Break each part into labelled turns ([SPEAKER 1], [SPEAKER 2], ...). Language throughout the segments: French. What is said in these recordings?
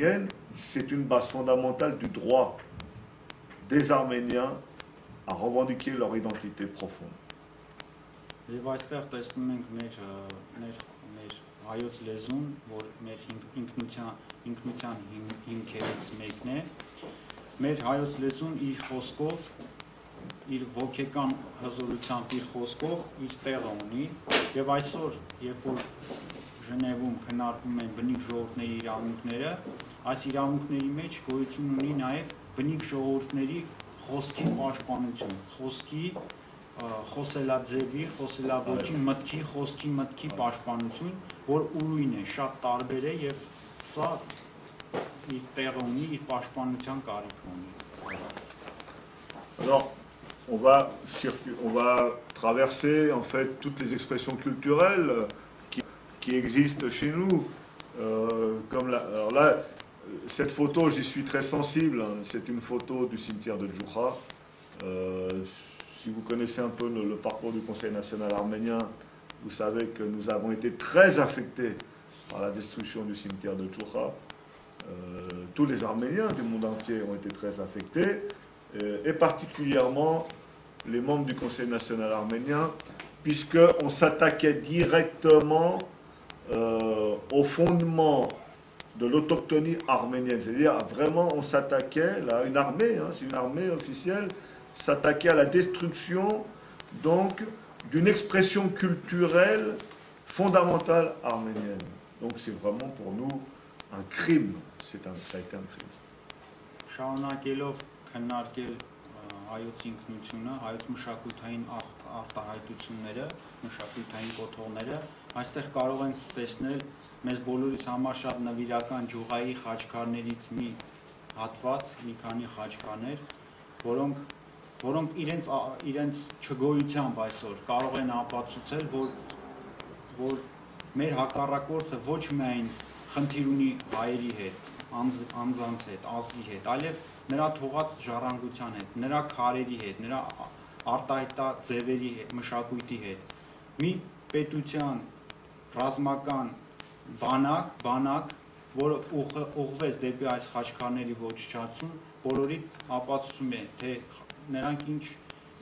[SPEAKER 1] arménienne, c'est une base fondamentale du droit des Arméniens à revendiquer leur identité profonde.
[SPEAKER 2] Եվ այստեղ տեսնում ենք մեր հայոց լեզուն, որ մեր ինքնության հիմքերից մեկն է, մեր հայոց լեզուն իր խոսքով, իր ոգեկան հզորությամբ իր խոսքով իր տեղը ունի, եւ այսօր, երբ որ Ժնևում քննարկվում են բնիկ ժողովուրդների իրավունքները, այս իրավունքների մեջ գոյություն ունի նաեւ բնիկ ժողովուրդների խոսքի պաշտպանություն, խոսքի խոսելաձևի, խոսելաոճի մտքի, խոսքի մտքի պաշտպանություն, որ ուրույն է, շատ տարբեր է եւ սա իր տեղը ունի, իր պաշտպանության կարիք ունի։
[SPEAKER 1] Alors, on va traverser en fait toutes les expressions culturelles qui existent chez nous. Alors là, cette photo, j'y suis très sensible. Hein, c'est une photo du cimetière de Djoukha. Si vous connaissez un peu le parcours du Conseil national arménien, vous savez que nous avons été très affectés par la destruction du cimetière de Djoukha. Tous les Arméniens du monde entier ont été très affectés, et particulièrement les membres du Conseil national arménien, puisqu'on s'attaquait directement au fondement de l'autochtonie arménienne. C'est-à-dire, vraiment, on s'attaquait, là, une armée, hein, c'est une armée officielle, s'attaquer à la destruction donc d'une expression culturelle fondamentale arménienne. Donc c'est vraiment pour nous un crime. Ça a été un crime.
[SPEAKER 2] Շարունակելով քննարկել հայոց ինքնությունը, հայոց մշակութային արտահայտությունները, մշակութային կոթողները, այստեղ կարող ենք տեսնել մեզ բոլորիս համար շատ նվիրական Ջուղայի խաչքարներից մի հատված, մի քանի խաչքարներ, որոնք իրենց չգոյությամբ այսօր կարող են ապացուցել, որ մեր հակառակորդը ոչ միայն խնդիր ունի հայերի հետ, անձանց հետ, ազգի հետ, այլև նրա թողած ժառանգության հետ, նրա քարերի հետ, նրա արտահայտած ձևերի հետ, մշակույթի հետ։ Մի պետության ռազմական բանակ, որը ուղղվեց դեպի այս խաչքարների ոչնչացում, բոլորի ապացուցում է, թե նրանք ինչ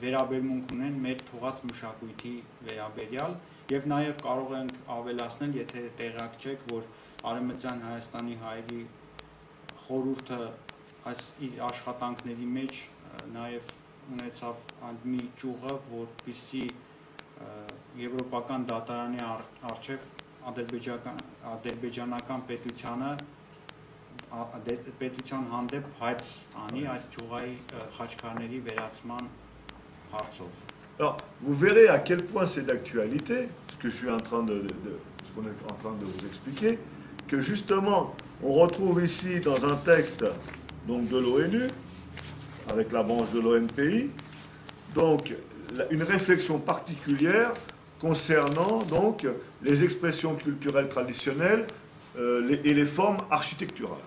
[SPEAKER 2] վերաբերմունք ունեն մեր թողած մշակույթի վերաբերյալ, եւ նաեւ կարող ենք ավելացնել, եթե տեղյակ չեք, որ Արևմտյան Հայաստանի հայերի խորհուրդը այս իր աշխատանքների մեջ նաեւ ունեցավ մի ճյուղը, որպեսզի եվրոպական դատարանի առջև ադրբեջանական պետության հանդեպ հայց անի այս ճյուղայի խաչքարների վերացման հարցով։
[SPEAKER 1] Alors, vous verrez à quel point c'est d'actualité, ce que je suis en train ce qu'on est en train de vous expliquer, que justement, on retrouve ici dans un texte donc, de l'ONU, avec la branche de l'ONPI, donc une réflexion particulière concernant donc les expressions culturelles traditionnelles et les formes architecturales.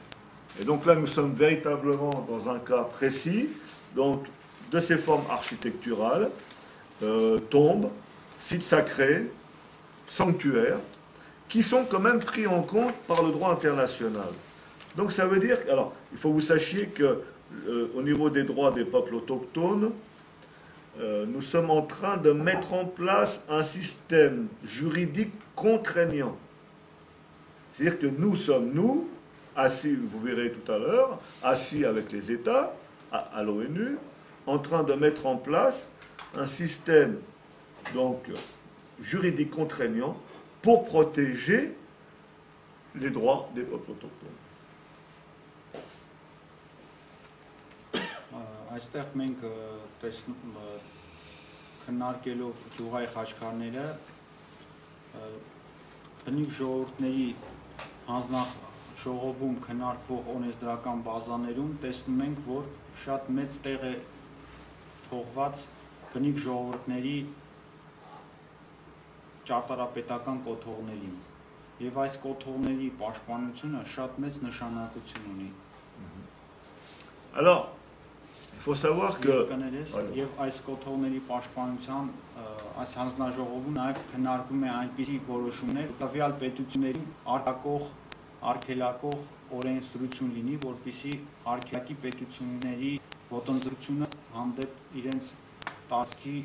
[SPEAKER 1] Et donc là, nous sommes véritablement dans un cas précis, donc de ces formes architecturales, tombes, sites sacrés, sanctuaires, qui sont quand même pris en compte par le droit international. Donc ça veut dire, alors il faut que vous sachiez que au niveau des droits des peuples autochtones, nous sommes en train de mettre en place un système juridique contraignant. C'est-à-dire que nous sommes, assis, vous verrez tout à l'heure, assis avec les États, à l'ONU, en train de mettre en place un système donc, juridique contraignant pour protéger les droits des peuples autochtones.
[SPEAKER 2] Այստեղ մենք քննարկելով ճյուղայի խաչքարները բնիկ ժողովուրդների հանձնաժողովում քննարկվող օրենսդրական բազաներում տեսնում ենք, որ շատ մեծ տեղ է թողված բնիկ ժողովուրդների ճարտարապետական կոթողներին եւ այս կոթողների պաշտպանությունը շատ մեծ նշանակություն ունի։
[SPEAKER 1] Alors, il faut savoir que
[SPEAKER 2] եւ այս կոթողների պաշտպանության այս հանձնաժողովում նաեւ քննարկվում է այնպիսի որոշումներ, տվյալ պետությունների արտակող արգելակող օրենսդրություն լինի, որպեսզի արգելակի պետությունների ոտնձգությունը հանդեպ իրենց տարածքի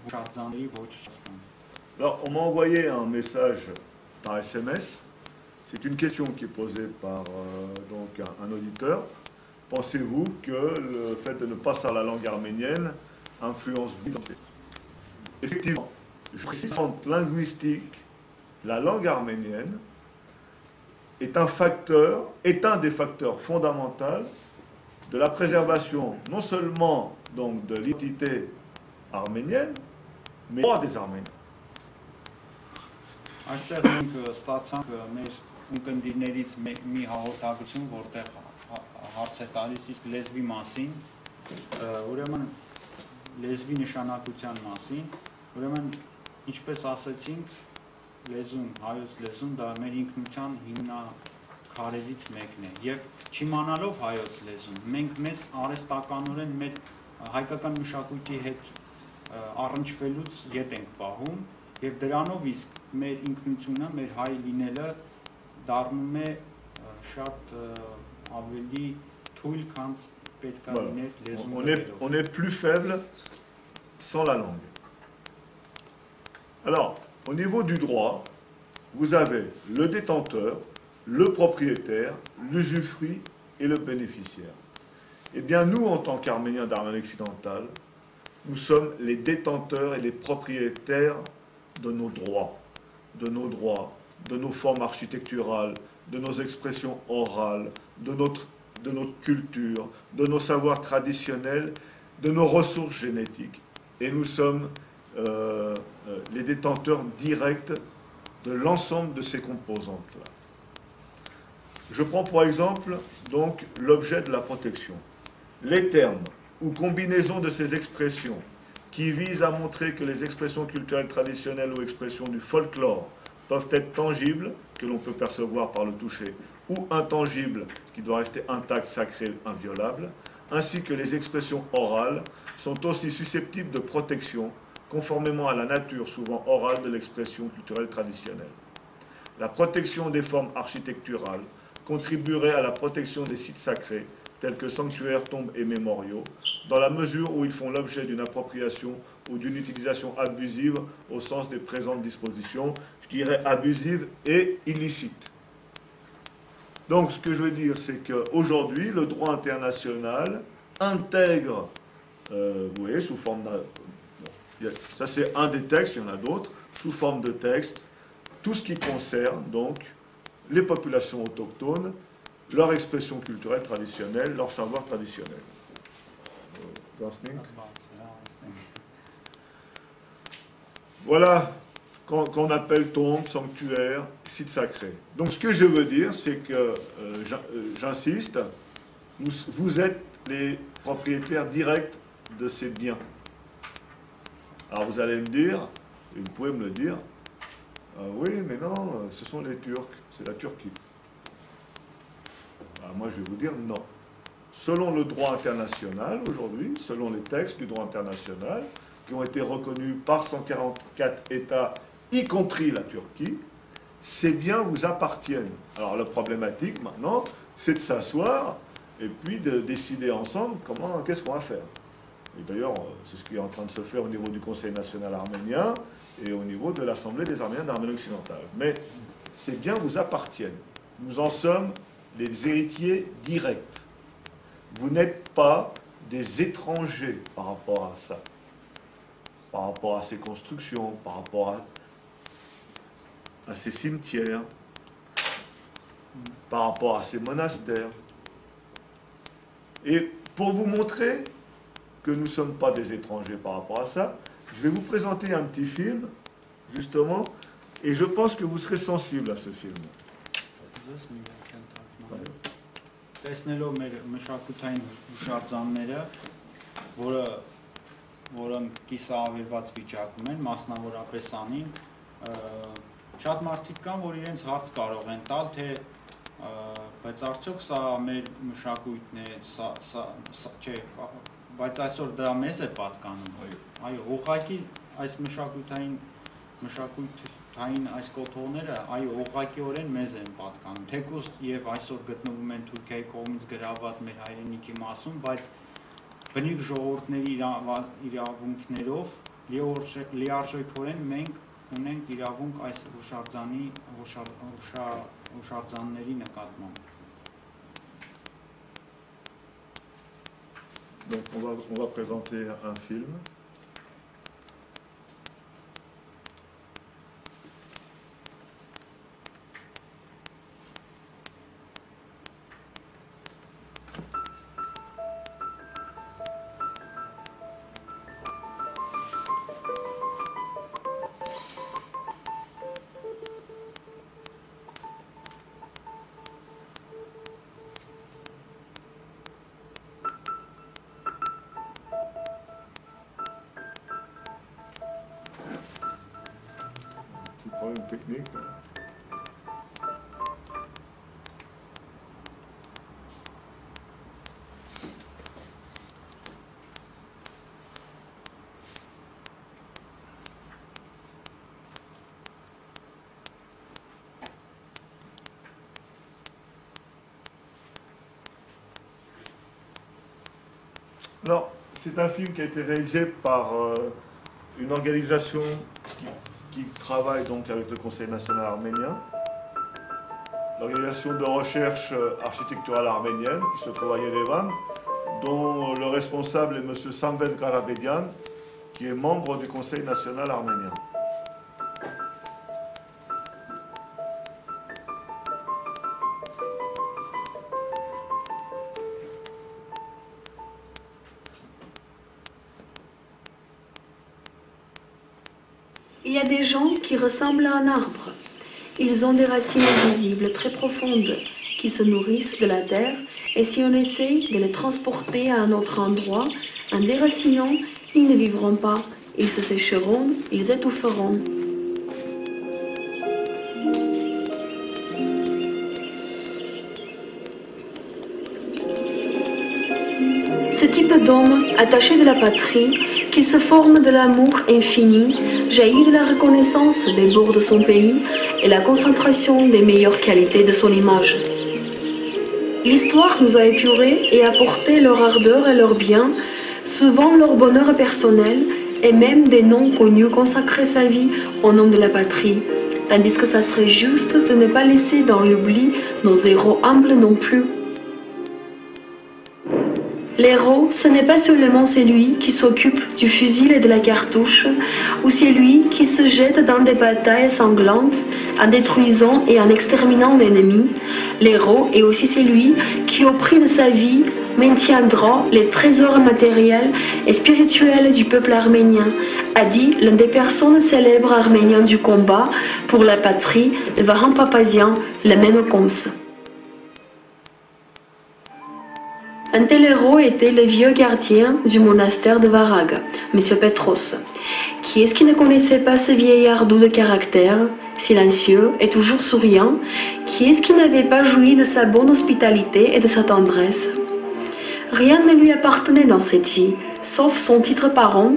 [SPEAKER 2] հուշարձանների ոչ չսպան։
[SPEAKER 1] Alors, on m'a envoyé un message par SMS. C'est une question qui est posée par donc un auditeur. Pensez-vous que le fait de ne pas savoir la langue arménienne influence l'identité? Effectivement, je précise, linguistique, la langue arménienne est un des facteurs fondamentaux de la préservation non seulement donc de l'identité arménienne, mais des Arméniens.
[SPEAKER 2] Այստեղ մենք ստացանք մեր ունկնդիրներից մի հաղորդակցություն, որտեղ հարց է տալիս իսկ լեզվի մասին, ուրեմն լեզվի նշանակության մասին, ուրեմն ինչպես ասացինք, լեզուն, հայոց լեզուն դա մեր ինքնության հիմնաքարերից մեկն է եւ չիմանալով հայոց լեզուն, մենք մեզ արհեստականորեն մեր հայկական մշակույթի հետ առնչվելուց ետ ենք պահում եւ դրանով իսկ մեր ինքնությունը, մեր հայ լինելը դառնում է շատ ավելի թույլ, քան պետք է լիներ լեզուն։
[SPEAKER 1] On est plus faible sans la langue. Alors, au niveau du droit, vous avez le détenteur, le propriétaire, l'usufruit et le bénéficiaire. Eh bien, nous, en tant qu'Arméniens d'Arménie occidentale, nous sommes les détenteurs et les propriétaires de nos droits, de nos formes architecturales, de nos expressions orales, de notre culture, de nos savoirs traditionnels, de nos ressources génétiques. Et nous sommes les détenteurs directs de l'ensemble de ces composantes-là. Je prends pour exemple donc l'objet de la protection. Les termes ou combinaisons de ces expressions qui visent à montrer que les expressions culturelles traditionnelles ou expressions du folklore peuvent être tangibles, que l'on peut percevoir par le toucher, ou intangibles, qui doivent rester intacts, sacrés, inviolables, ainsi que les expressions orales, sont aussi susceptibles de protection, conformément à la nature souvent orale de l'expression culturelle traditionnelle. La protection des formes architecturales contribuerait à la protection des sites sacrés, tels que sanctuaires, tombes et mémoriaux, dans la mesure où ils font l'objet d'une appropriation ou d'une utilisation abusive au sens des présentes dispositions, je dirais abusive et illicite. Donc ce que je veux dire, c'est qu'aujourd'hui, le droit international intègre, vous voyez, sous forme d'un... Ça c'est un des textes, il y en a d'autres, sous forme de texte, tout ce qui concerne donc les populations autochtones, leur expression culturelle traditionnelle, leur savoir traditionnel. Voilà qu'on appelle tombe, sanctuaire, site sacré. Donc ce que je veux dire, c'est que, j'insiste, vous êtes les propriétaires directs de ces biens. Alors vous allez me dire, et vous pouvez me le dire, oui, mais non, ce sont les Turcs, c'est la Turquie. Alors moi, je vais vous dire non. Selon le droit international, aujourd'hui, selon les textes du droit international, qui ont été reconnus par 144 États, y compris la Turquie, ces biens vous appartiennent. Alors la problématique, maintenant, c'est de s'asseoir et puis de décider ensemble qu'est-ce qu'on va faire. Et d'ailleurs, c'est ce qui est en train de se faire au niveau du Conseil national arménien et au niveau de l'Assemblée des Arméniens d'Arménie occidentale. Mais ces biens vous appartiennent. Nous en sommes les héritiers directs. Vous n'êtes pas des étrangers par rapport à ça, par rapport à ces constructions, par rapport à ces cimetières, par rapport à ces monastères. Et pour vous montrer que nous ne sommes pas des étrangers par rapport à ça, je vais vous présenter un petit film, justement, et je pense que vous serez sensible à ce film.
[SPEAKER 2] Տեսնելով մեր մշակութային հուշարձանները, որոնք կիսավերված վիճակում են, մասնավորապես անին, շատ մարդիկ կան, որ իրենց հարց կարող են տալ, թե բայց արդյոք սա մեր մշակույթն է, չէ, բայց այսօր դա մեզ է պատկանում։ Այո, ուղղակի այս մշակույթ մշակութային այս կոթողները այո ուղղակիորեն մեզ են պատկանում թեկուզ եւ այսօր գտնվում են Թուրքիայի կողմից գրաված մեր հայրենիքի մասում բայց բնիկ ժողովուրդների իրավունքներով լիարժեքորեն մենք ունենք իրավունք այս հուշարձանների նկատմամբ
[SPEAKER 1] Donc on va présenter un film. Problème technique. Alors, c'est un film qui a été réalisé par une organisation qui travaille donc avec le Conseil national arménien, l'organisation de recherche architecturale arménienne qui se trouve à Yerevan, dont le responsable est M. Samvel Karabedian, qui est membre du Conseil national arménien.
[SPEAKER 3] Il y a des gens qui ressemblent à un arbre. Ils ont des racines invisibles très profondes qui se nourrissent de la terre et si on essaye de les transporter à un autre endroit, en déracinant, ils ne vivront pas. Ils se sécheront, ils étoufferont. Ce type d'homme attaché de la patrie, qui se forme de l'amour infini, jaillit de la reconnaissance des bourgs de son pays et la concentration des meilleures qualités de son image. L'histoire nous a épurés et apporté leur ardeur et leur bien, souvent leur bonheur personnel et même des noms connus consacrer sa vie au nom de la patrie, tandis que ça serait juste de ne pas laisser dans l'oubli nos héros humbles non plus. L'héros, ce n'est pas seulement celui qui s'occupe du fusil et de la cartouche, ou celui qui se jette dans des batailles sanglantes en détruisant et en exterminant l'ennemi. L'héros est aussi celui qui, au prix de sa vie, maintiendra les trésors matériels et spirituels du peuple arménien, a dit l'un des personnes célèbres arméniens du combat pour la patrie, Vahan Papazian, le même Koms. Un tel héros était le vieux gardien du monastère de Varag, M. Petros. Qui est-ce qui ne connaissait pas ce vieillard doux de caractère, silencieux et toujours souriant? Qui est-ce qui n'avait pas joui de sa bonne hospitalité et de sa tendresse? Rien ne lui appartenait dans cette vie, sauf son titre parent,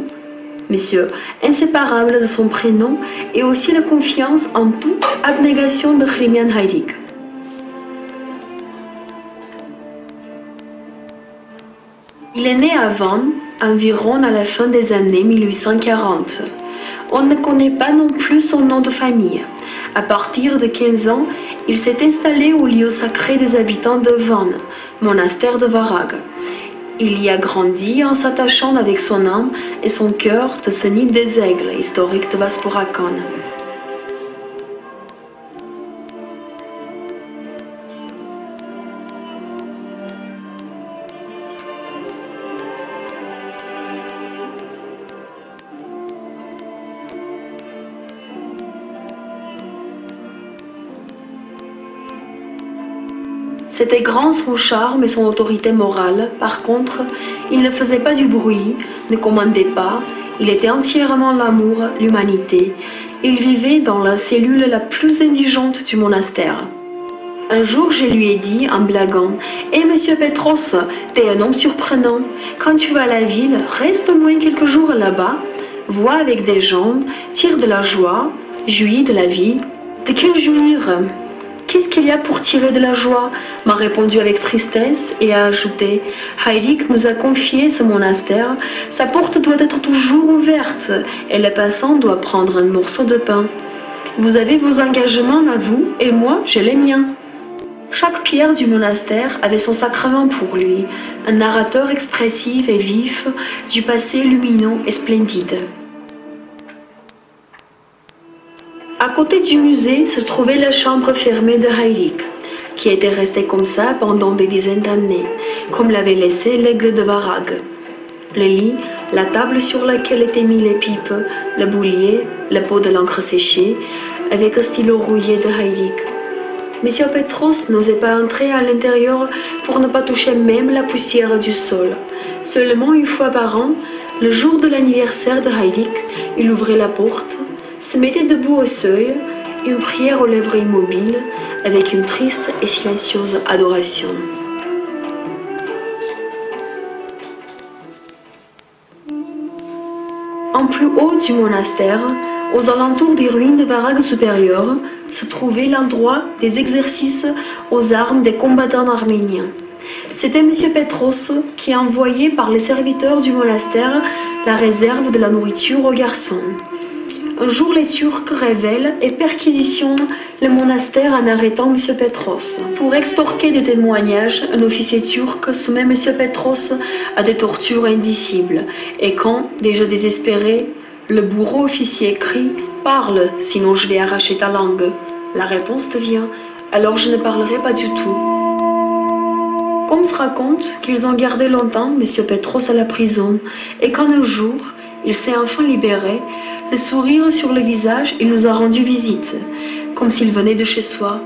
[SPEAKER 3] monsieur, inséparable de son prénom, et aussi la confiance en toute abnégation de Chrimian Hayrik. Il est né à Van, environ à la fin des années 1840. On ne connaît pas non plus son nom de famille. À partir de 15 ans, il s'est installé au lieu sacré des habitants de Van, monastère de Varag. Il y a grandi en s'attachant avec son âme et son cœur de ce nid des aigles historique de Vaspurakan. C'était grand son charme et son autorité morale. Par contre, il ne faisait pas du bruit, ne commandait pas. Il était entièrement l'amour, l'humanité. Il vivait dans la cellule la plus indigente du monastère. Un jour, je lui ai dit en blaguant: « Eh, monsieur Petros, t'es un homme surprenant. Quand tu vas à la ville, reste au moins quelques jours là-bas. Vois avec des gens, tire de la joie. Jouis de la vie? De quel jouir? Qu'est-ce qu'il y a pour tirer de la joie? M'a répondu avec tristesse et a ajouté: Heilig nous a confié ce monastère, sa porte doit être toujours ouverte et le passant doit prendre un morceau de pain. Vous avez vos engagements à vous et moi j'ai les miens. Chaque pierre du monastère avait son sacrement pour lui, un narrateur expressif et vif du passé lumineux et splendide. À côté du musée se trouvait la chambre fermée de Heilig, qui était restée comme ça pendant des dizaines d'années, comme l'avait laissé l'aigle de Varag. Le lit, la table sur laquelle étaient mis les pipes, le boulier, le pot de l'encre séchée, avec un stylo rouillé de Heilig. Monsieur Petros n'osait pas entrer à l'intérieur pour ne pas toucher même la poussière du sol. Seulement une fois par an, le jour de l'anniversaire de Heilig, il ouvrait la porte, se mettait debout au seuil, une prière aux lèvres immobiles, avec une triste et silencieuse adoration. En plus haut du monastère, aux alentours des ruines de Varag supérieur, se trouvait l'endroit des exercices aux armes des combattants arméniens. C'était M. Petros qui envoyait par les serviteurs du monastère la réserve de la nourriture aux garçons. Un jour, les Turcs révèlent et perquisitionnent le monastère en arrêtant M. Petros. Pour extorquer des témoignages, un officier turc soumet M. Petros à des tortures indicibles. Et quand, déjà désespéré, le bourreau officier crie « Parle, sinon je vais arracher ta langue », la réponse devient « Alors je ne parlerai pas du tout ». Comme se raconte qu'ils ont gardé longtemps M. Petros à la prison et qu'en un jour, il s'est enfin libéré, le sourire sur le visage, il nous a rendu visite, comme s'il venait de chez soi.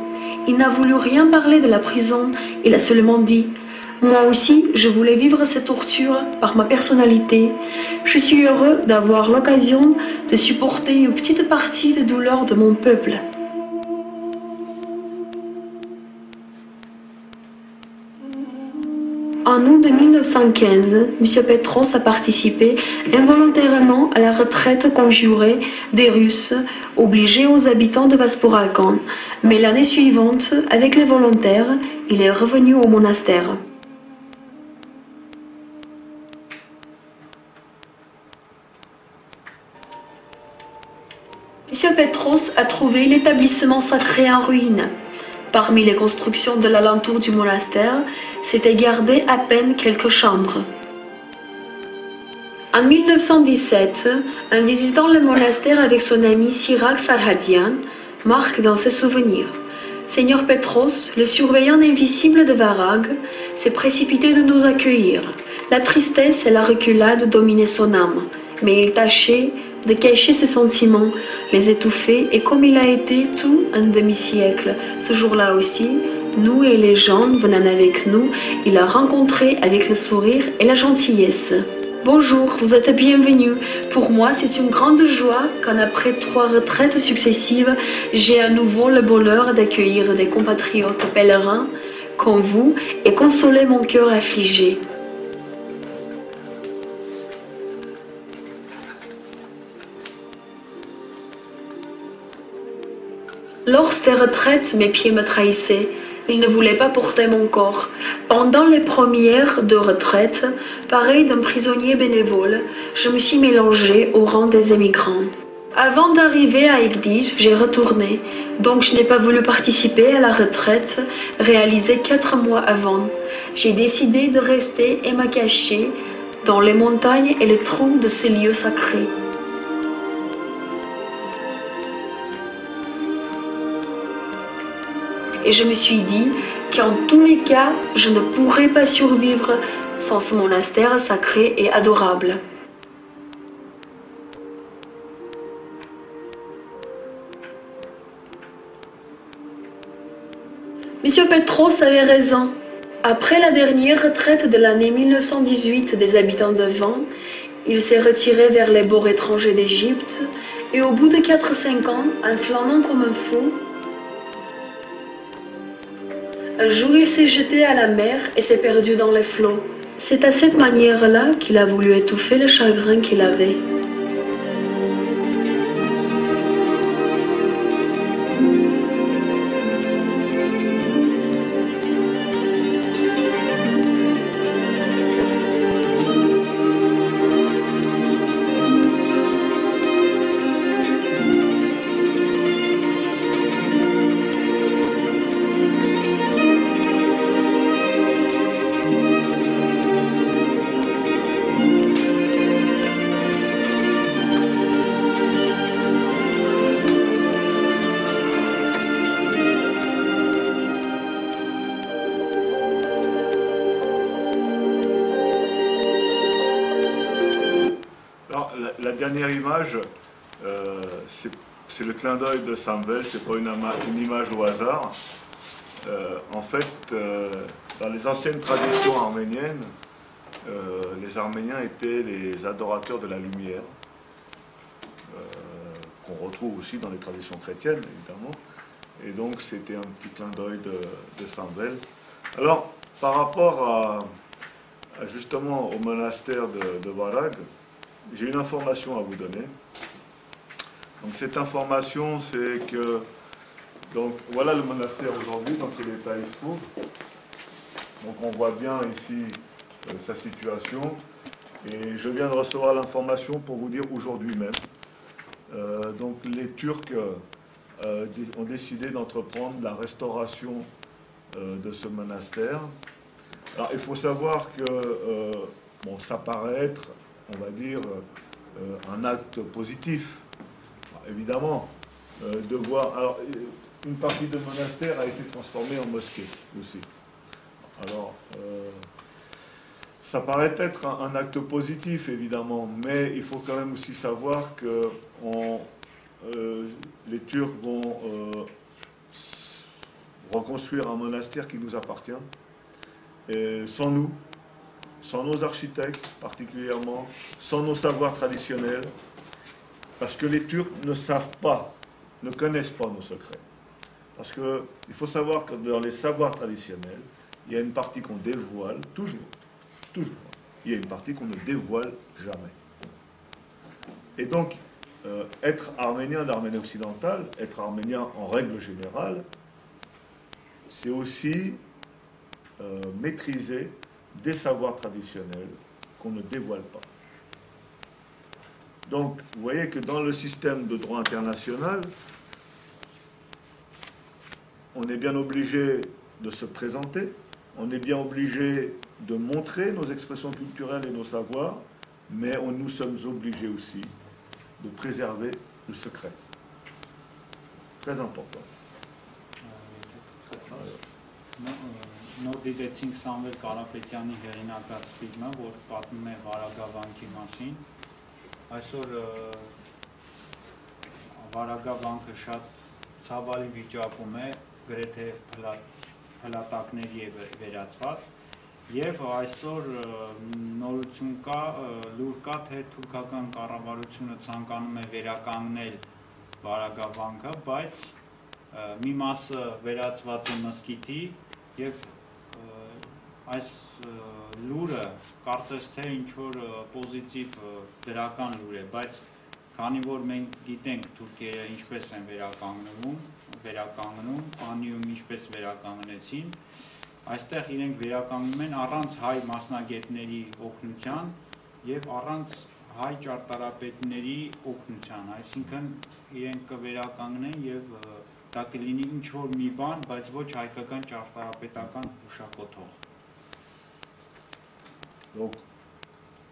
[SPEAKER 3] Il n'a voulu rien parler de la prison, il a seulement dit « Moi aussi, je voulais vivre cette torture par ma personnalité. Je suis heureux d'avoir l'occasion de supporter une petite partie des douleurs de mon peuple. » En août de 1915, M. Petros a participé involontairement à la retraite conjurée des Russes, obligés aux habitants de Vaspurakan. Mais l'année suivante, avec les volontaires, il est revenu au monastère. M. Petros a trouvé l'établissement sacré en ruine. Parmi les constructions de l'alentour du monastère, s'étaient gardées à peine quelques chambres. En 1917, en visitant le monastère avec son ami Sirach Sarhadian, marque dans ses souvenirs. Seigneur Petros, le surveillant invisible de Varag, s'est précipité de nous accueillir. La tristesse et la reculade dominaient son âme, mais il tâchait de cacher ses sentiments, les étouffer, et comme il a été tout un demi-siècle, ce jour-là aussi, nous et les gens venant avec nous, il a rencontré avec le sourire et la gentillesse. Bonjour, vous êtes bienvenue. Pour moi, c'est une grande joie quand après 3 retraites successives, j'ai à nouveau le bonheur d'accueillir des compatriotes pèlerins comme vous et consoler mon cœur affligé. Lors des retraites, mes pieds me trahissaient. Ils ne voulaient pas porter mon corps. Pendant les premières 2 retraites, pareil d'un prisonnier bénévole, je me suis mélangée au rang des émigrants. Avant d'arriver à Igdij, j'ai retourné, donc je n'ai pas voulu participer à la retraite réalisée 4 mois avant. J'ai décidé de rester et me cacher dans les montagnes et les trous de ces lieux sacrés. Et je me suis dit qu'en tous les cas, je ne pourrais pas survivre sans ce monastère sacré et adorable. Monsieur Petros avait raison. Après la dernière retraite de l'année 1918 des habitants de Van, il s'est retiré vers les bords étrangers d'Égypte et au bout de 4-5 ans, en flânant comme un fou, un jour, il s'est jeté à la mer et s'est perdu dans les flots. C'est à cette manière-là qu'il a voulu étouffer le chagrin qu'il avait.
[SPEAKER 1] dernière image, c'est le clin d'œil de Samvel, c'est pas une image au hasard. En fait, dans les anciennes traditions arméniennes, les Arméniens étaient les adorateurs de la lumière, qu'on retrouve aussi dans les traditions chrétiennes, évidemment. Et donc, c'était un petit clin d'œil de Samvel. Alors, par rapport justement au monastère de Varag, j'ai une information à vous donner. Donc, cette information, c'est que, donc, voilà le monastère aujourd'hui, dans quel état il se trouve. Donc, on voit bien ici sa situation. Et je viens de recevoir l'information pour vous dire aujourd'hui même. Donc, les Turcs ont décidé d'entreprendre la restauration de ce monastère. Alors, il faut savoir que bon, ça paraît être, on va dire, un acte positif. Alors, évidemment, de voir... Alors, une partie du monastère a été transformée en mosquée aussi. Alors, ça paraît être un acte positif, évidemment, mais il faut quand même aussi savoir que les Turcs vont reconstruire un monastère qui nous appartient, et sans nous, sans nos architectes particulièrement, sans nos savoirs traditionnels, parce que les Turcs ne savent pas, ne connaissent pas nos secrets. Parce qu'il faut savoir que dans les savoirs traditionnels, il y a une partie qu'on dévoile, toujours, il y a une partie qu'on ne dévoile jamais. Et donc, être arménien d'Arménie occidentale, être arménien en règle générale, c'est aussi maîtriser des savoirs traditionnels qu'on ne dévoile pas. Donc, vous voyez que dans le système de droit international, on est bien obligé de se présenter, on est bien obligé de montrer nos expressions culturelles et nos savoirs, mais nous sommes obligés aussi de préserver le secret. Très important.
[SPEAKER 2] Նոր դիտեցինք Սամվել Կարապետյանի հեղինակած ֆիլմը, որ պատմում է Վարագավանքի մասին։ Այսօր Վարագավանքը շատ ցավալի վիճակում է, գրեթե փլատակների է վերածված, եւ այսօր նորություն կա, լուր կա, թե թուրքական կառավարությունը ցանկանում է վերականգնել Վարագավանքը, բայց մի մասը վերածված է մզկիթի եւ այս լուրը կարծես թե ինչ որ պոզիտիվ դրական լուր է, բայց քանի որ մենք գիտենք թուրքերը ինչպես են վերականգնում, Անիում ինչպես վերականգնեցին, այստեղ իրենք վերականգնում են առանց հայ մասնագետների օգնության եւ առանց հայ ճարտարապետների օգնության, այսինքն իրենք կվերականգնեն եւ դա կլինի ինչ որ մի բան, բայց ոչ հայկական ճարտարապետական հուշակոթող։
[SPEAKER 1] Donc,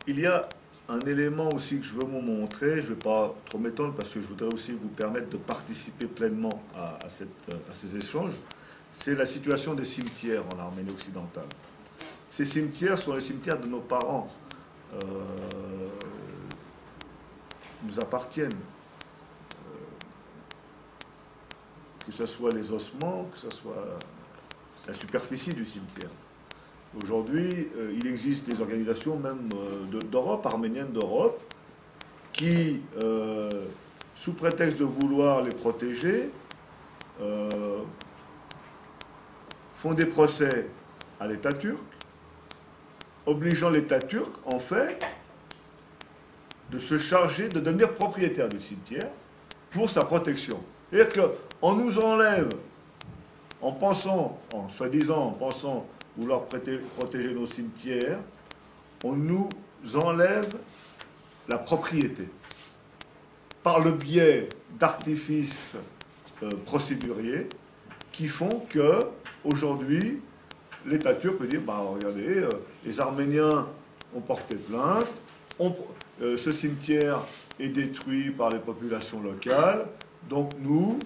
[SPEAKER 1] il y a un élément aussi que je veux vous montrer, je ne vais pas trop m'étendre parce que je voudrais aussi vous permettre de participer pleinement à ces échanges, c'est la situation des cimetières en Arménie occidentale. Ces cimetières sont les cimetières de nos parents, nous appartiennent, que ce soit les ossements, que ce soit la superficie du cimetière. Aujourd'hui, il existe des organisations même d'Europe, arméniennes d'Europe, qui, sous prétexte de vouloir les protéger, font des procès à l'État turc, obligeant l'État turc, en fait, de se charger, de devenir propriétaire du cimetière pour sa protection. C'est-à-dire qu'on nous enlève, en pensant, en soi-disant, en pensant vouloir protéger nos cimetières, on nous enlève la propriété par le biais d'artifices procéduriers qui font que aujourd'hui l'État turc peut dire bah, regardez, les Arméniens ont porté plainte, ce cimetière est détruit par les populations locales, donc nous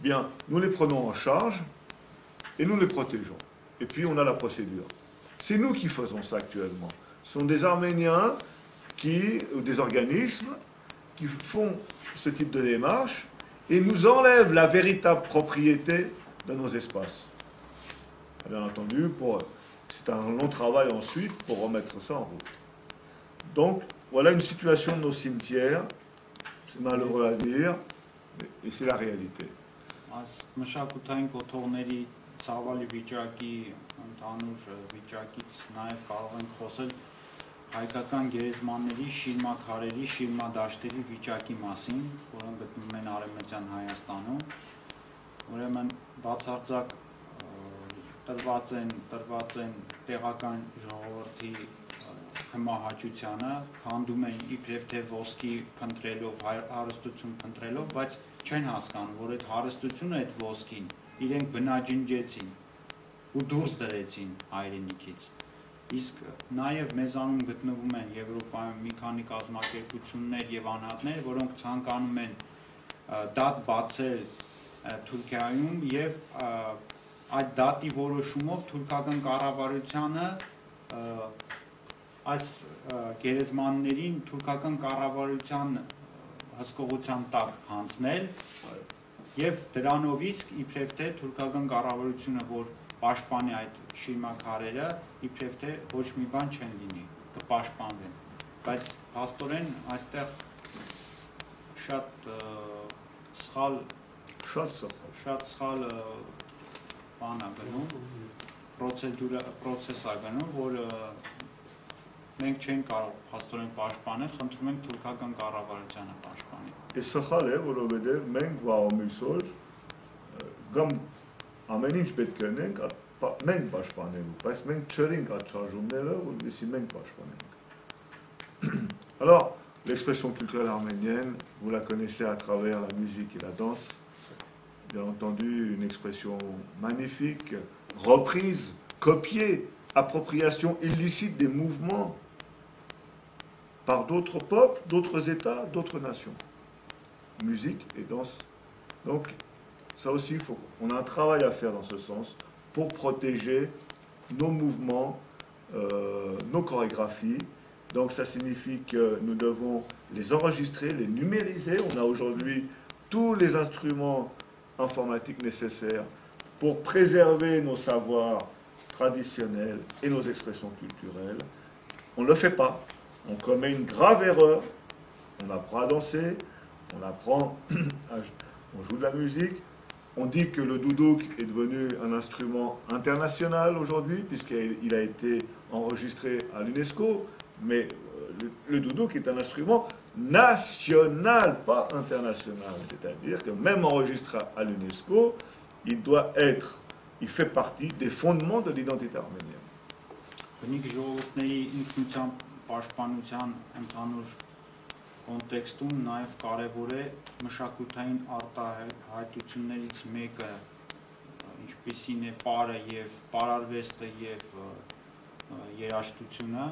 [SPEAKER 1] les prenons en charge et nous les protégeons. Et puis on a la procédure. C'est nous qui faisons ça actuellement. Ce sont des Arméniens ou des organismes qui font ce type de démarche et nous enlèvent la véritable propriété de nos espaces. Bien entendu, c'est un long travail ensuite pour remettre ça en route. Donc, voilà une situation de nos cimetières. C'est malheureux à dire, et c'est la réalité.
[SPEAKER 2] Մշակութային կոթողների ցավալի վիճակի ընդհանուր վիճակից նաև կարող ենք խոսել հայկական գերեզմանների, շիրմաքարերի, շիրմադաշտերի վիճակի մասին, որոնք գտնվում են Արևմտյան Հայաստանում։ Ուրեմն բացարձակ տրված են տեղական ժողովրդի կմահաճությանը, քանդում են իբրև թե ոսկի փնտրելով, հարստություն փնտրելով, բայց չեն հասկանում, որ այդ հարստությունը, այդ ոսկին իրենք բնաջնջեցին ու դուրս դրեցին հայրենիքից։ Իսկ նաև մեզանում գտնվում են Եվրոպայում մի քանի կազմակերպություններ եւ անհատներ, որոնք ցանկանում են դատ բացել Թուրքիայում եւ այդ դատի որոշումով թուրքական կառավարությանը այս գերեզմաններին թուրքական կառավարության հսկողության տակ հանձնել եւ դրանով իսկ իբրև թե թուրքական կառավարությունը, որ պաշտպանի այդ շիրմաքարերը, իբրև թե ոչ մի բան չեն լինի, կպաշտպանվեն։ Բայց փաստորեն այստեղ շատ սխալ բան է գնում, պրոցես է գնում, որ մենք չենք կարող փաստորեն պաշտպանել, խնդրում ենք թուրքական կառավարությանը պաշտպանի։
[SPEAKER 1] Այս սխալ է, որովհետև մենք վաղամիսօր կամ ամեն ինչ պետք է ունենք մենք պաշտպանելու, բայց մենք չրինք այդ շարժումները, որովհետև մենք պաշտպանենք։ Alors, l'expression culturelle arménienne, vous la connaissez à travers la musique et la danse. Bien entendu, une expression magnifique, reprise, copiée, appropriation illicite des mouvements par d'autres peuples, d'autres États, d'autres nations. Musique et danse. Donc, ça aussi, on a un travail à faire dans ce sens pour protéger nos mouvements, nos chorégraphies. Donc, ça signifie que nous devons les enregistrer, les numériser. On a aujourd'hui tous les instruments informatiques nécessaires pour préserver nos savoirs traditionnels et nos expressions culturelles. On ne le fait pas. On commet une grave erreur. On apprend à danser, on joue de la musique. On dit que le doudouk est devenu un instrument international aujourd'hui, puisqu'il a été enregistré à l'UNESCO. Mais le doudouk est un instrument national, pas international. C'est-à-dire que même enregistré à l'UNESCO, il fait partie des fondements de l'identité arménienne.
[SPEAKER 2] Պաշտպանության ընդհանուր կոնտեքստում նաև կարևոր է մշակութային արտահայտություններից մեկը, ինչպիսին է պարը եւ պարարվեստը եւ երաժշտությունը,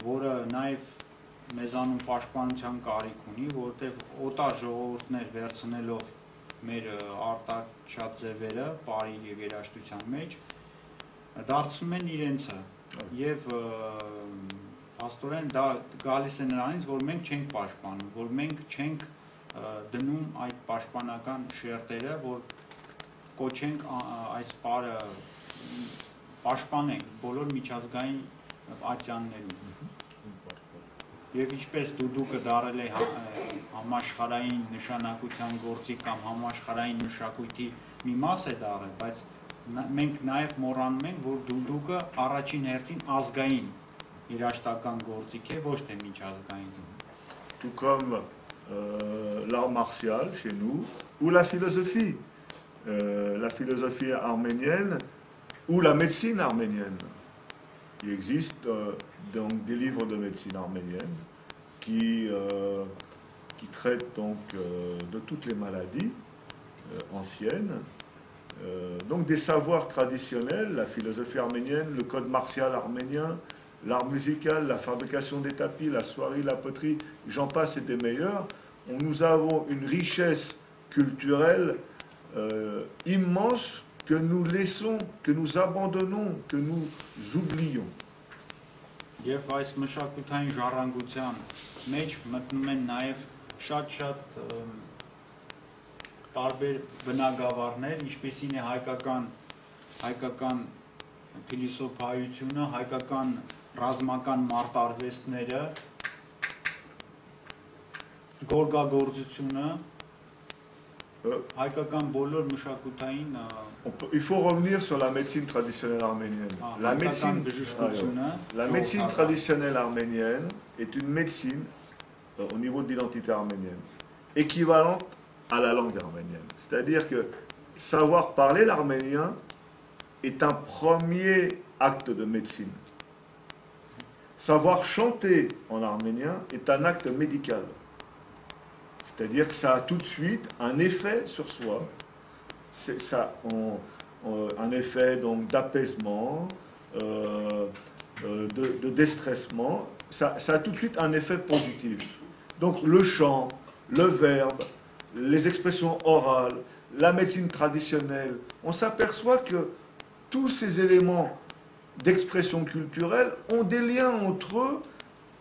[SPEAKER 2] որը նաև մեզանում պաշտպանության կարիք ունի, որտեղ օտար ժողովուրդներ վերցնելով մեր արտաչաձևերը պարի եւ երաժշտության մեջ դարձնում են իրենցը եւ Աստորեն դա գալիս է նրանից, որ մենք չենք պաշտպանում, որ մենք չենք դնում այդ պաշտպանական շերտերը, որ կոչենք այս պարը պաշտպանենք բոլոր միջազգային ատյաններում։ Եվ ինչպես դուդուկը դարել է համաշխարհային նշանակության գործիք կամ համաշխարհային մշակույթի մի մաս է դարել, բայց մենք նաև մոռանում ենք, որ դուդուկը առաջին հերթին ազգային երաժշտական գործիք է, ոչ թե միջազգային։
[SPEAKER 1] Tout comme l'art martial chez nous, ou la philosophie arménienne, ou la médecine arménienne. Il existe donc des livres de médecine arménienne qui traitent donc de toutes les maladies anciennes, donc des savoirs traditionnels, la philosophie arménienne, le code martial arménien, l'art musical, la fabrication des tapis, la soierie, la poterie, j'en passe et des meilleurs. Nous avons une richesse culturelle immense que nous laissons, que nous abandonnons, que nous oublions.
[SPEAKER 2] Եվ այս մշակութային ժառանգության մեջ մտնում են նաև շատ տարբեր բնագավառներ, ինչպեսին է հայկական փիլիսոփայությունը, հայկական ռազմական մարտարվեստները, գորգագործությունը, հայկական բոլոր մշակութային
[SPEAKER 1] Il faut revenir sur la médecine traditionnelle arménienne. La médecine traditionnelle arménienne est une médecine au niveau de l'identité arménienne, équivalente à la langue arménienne. C'est-à-dire que savoir parler l'arménien est un premier acte de médecine. Savoir chanter en arménien est un acte médical. C'est-à-dire que ça a tout de suite un effet sur soi. Un effet donc d'apaisement, de déstressement. Ça a tout de suite un effet positif. Donc le chant, le verbe, les expressions orales, la médecine traditionnelle, on s'aperçoit que tous ces éléments d'expression culturelle ont des liens entre eux,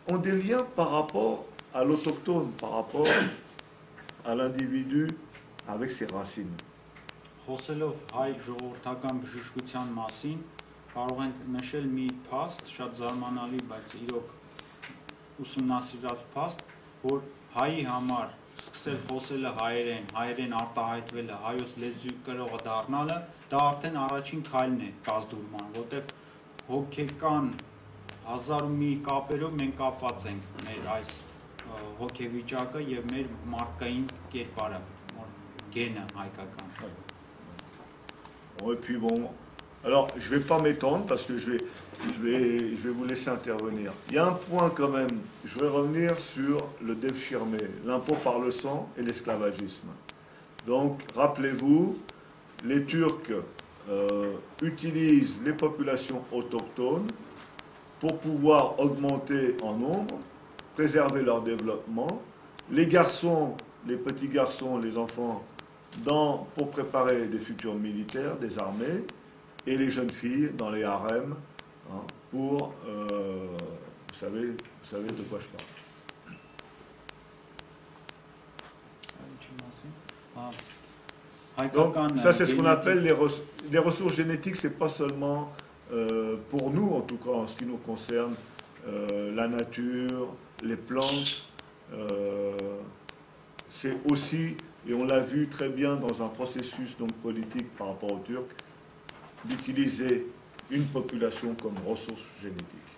[SPEAKER 1] ont des liens par rapport à l'autochtone, par rapport à l'individu avec ses racines.
[SPEAKER 2] Խոսելով հայ ժողովրդական բժշկության մասին, կարող ենք նշել մի փաստ, շատ զարմանալի, բայց իրոք ուսումնասիրած փաստ, որ հայի համար սկսել խոսելը հայերեն արտահայտվելը, հայոց լեզու կրողը դառնալը, դա արդեն առաջին քայլն է կազդուրման, որտեղ հոգեկան հազար ու մի կապերով մենք կապված ենք մեր այս հոգեվիճակը եւ մեր մարդկային կերպարը, գենը հայկական։
[SPEAKER 1] Et puis bon, alors je vais pas m'étendre parce que je vais vous laisser intervenir. Il y a un point quand même, je vais revenir sur le devshirme, l'impôt par le sang et l'esclavagisme. Donc rappelez-vous, les Turcs utilisent les populations autochtones pour pouvoir augmenter en nombre, préserver leur développement. Les garçons, les petits garçons, les enfants, pour préparer des futurs militaires, des armées, et les jeunes filles dans les harems, hein, pour, vous savez de quoi je parle. Donc ça c'est ce qu'on appelle les ressources génétiques, c'est pas seulement pour nous en tout cas en ce qui nous concerne, la nature, les plantes, c'est aussi, et on l'a vu très bien dans un processus donc, politique par rapport aux Turcs, d'utiliser une population comme ressource génétique.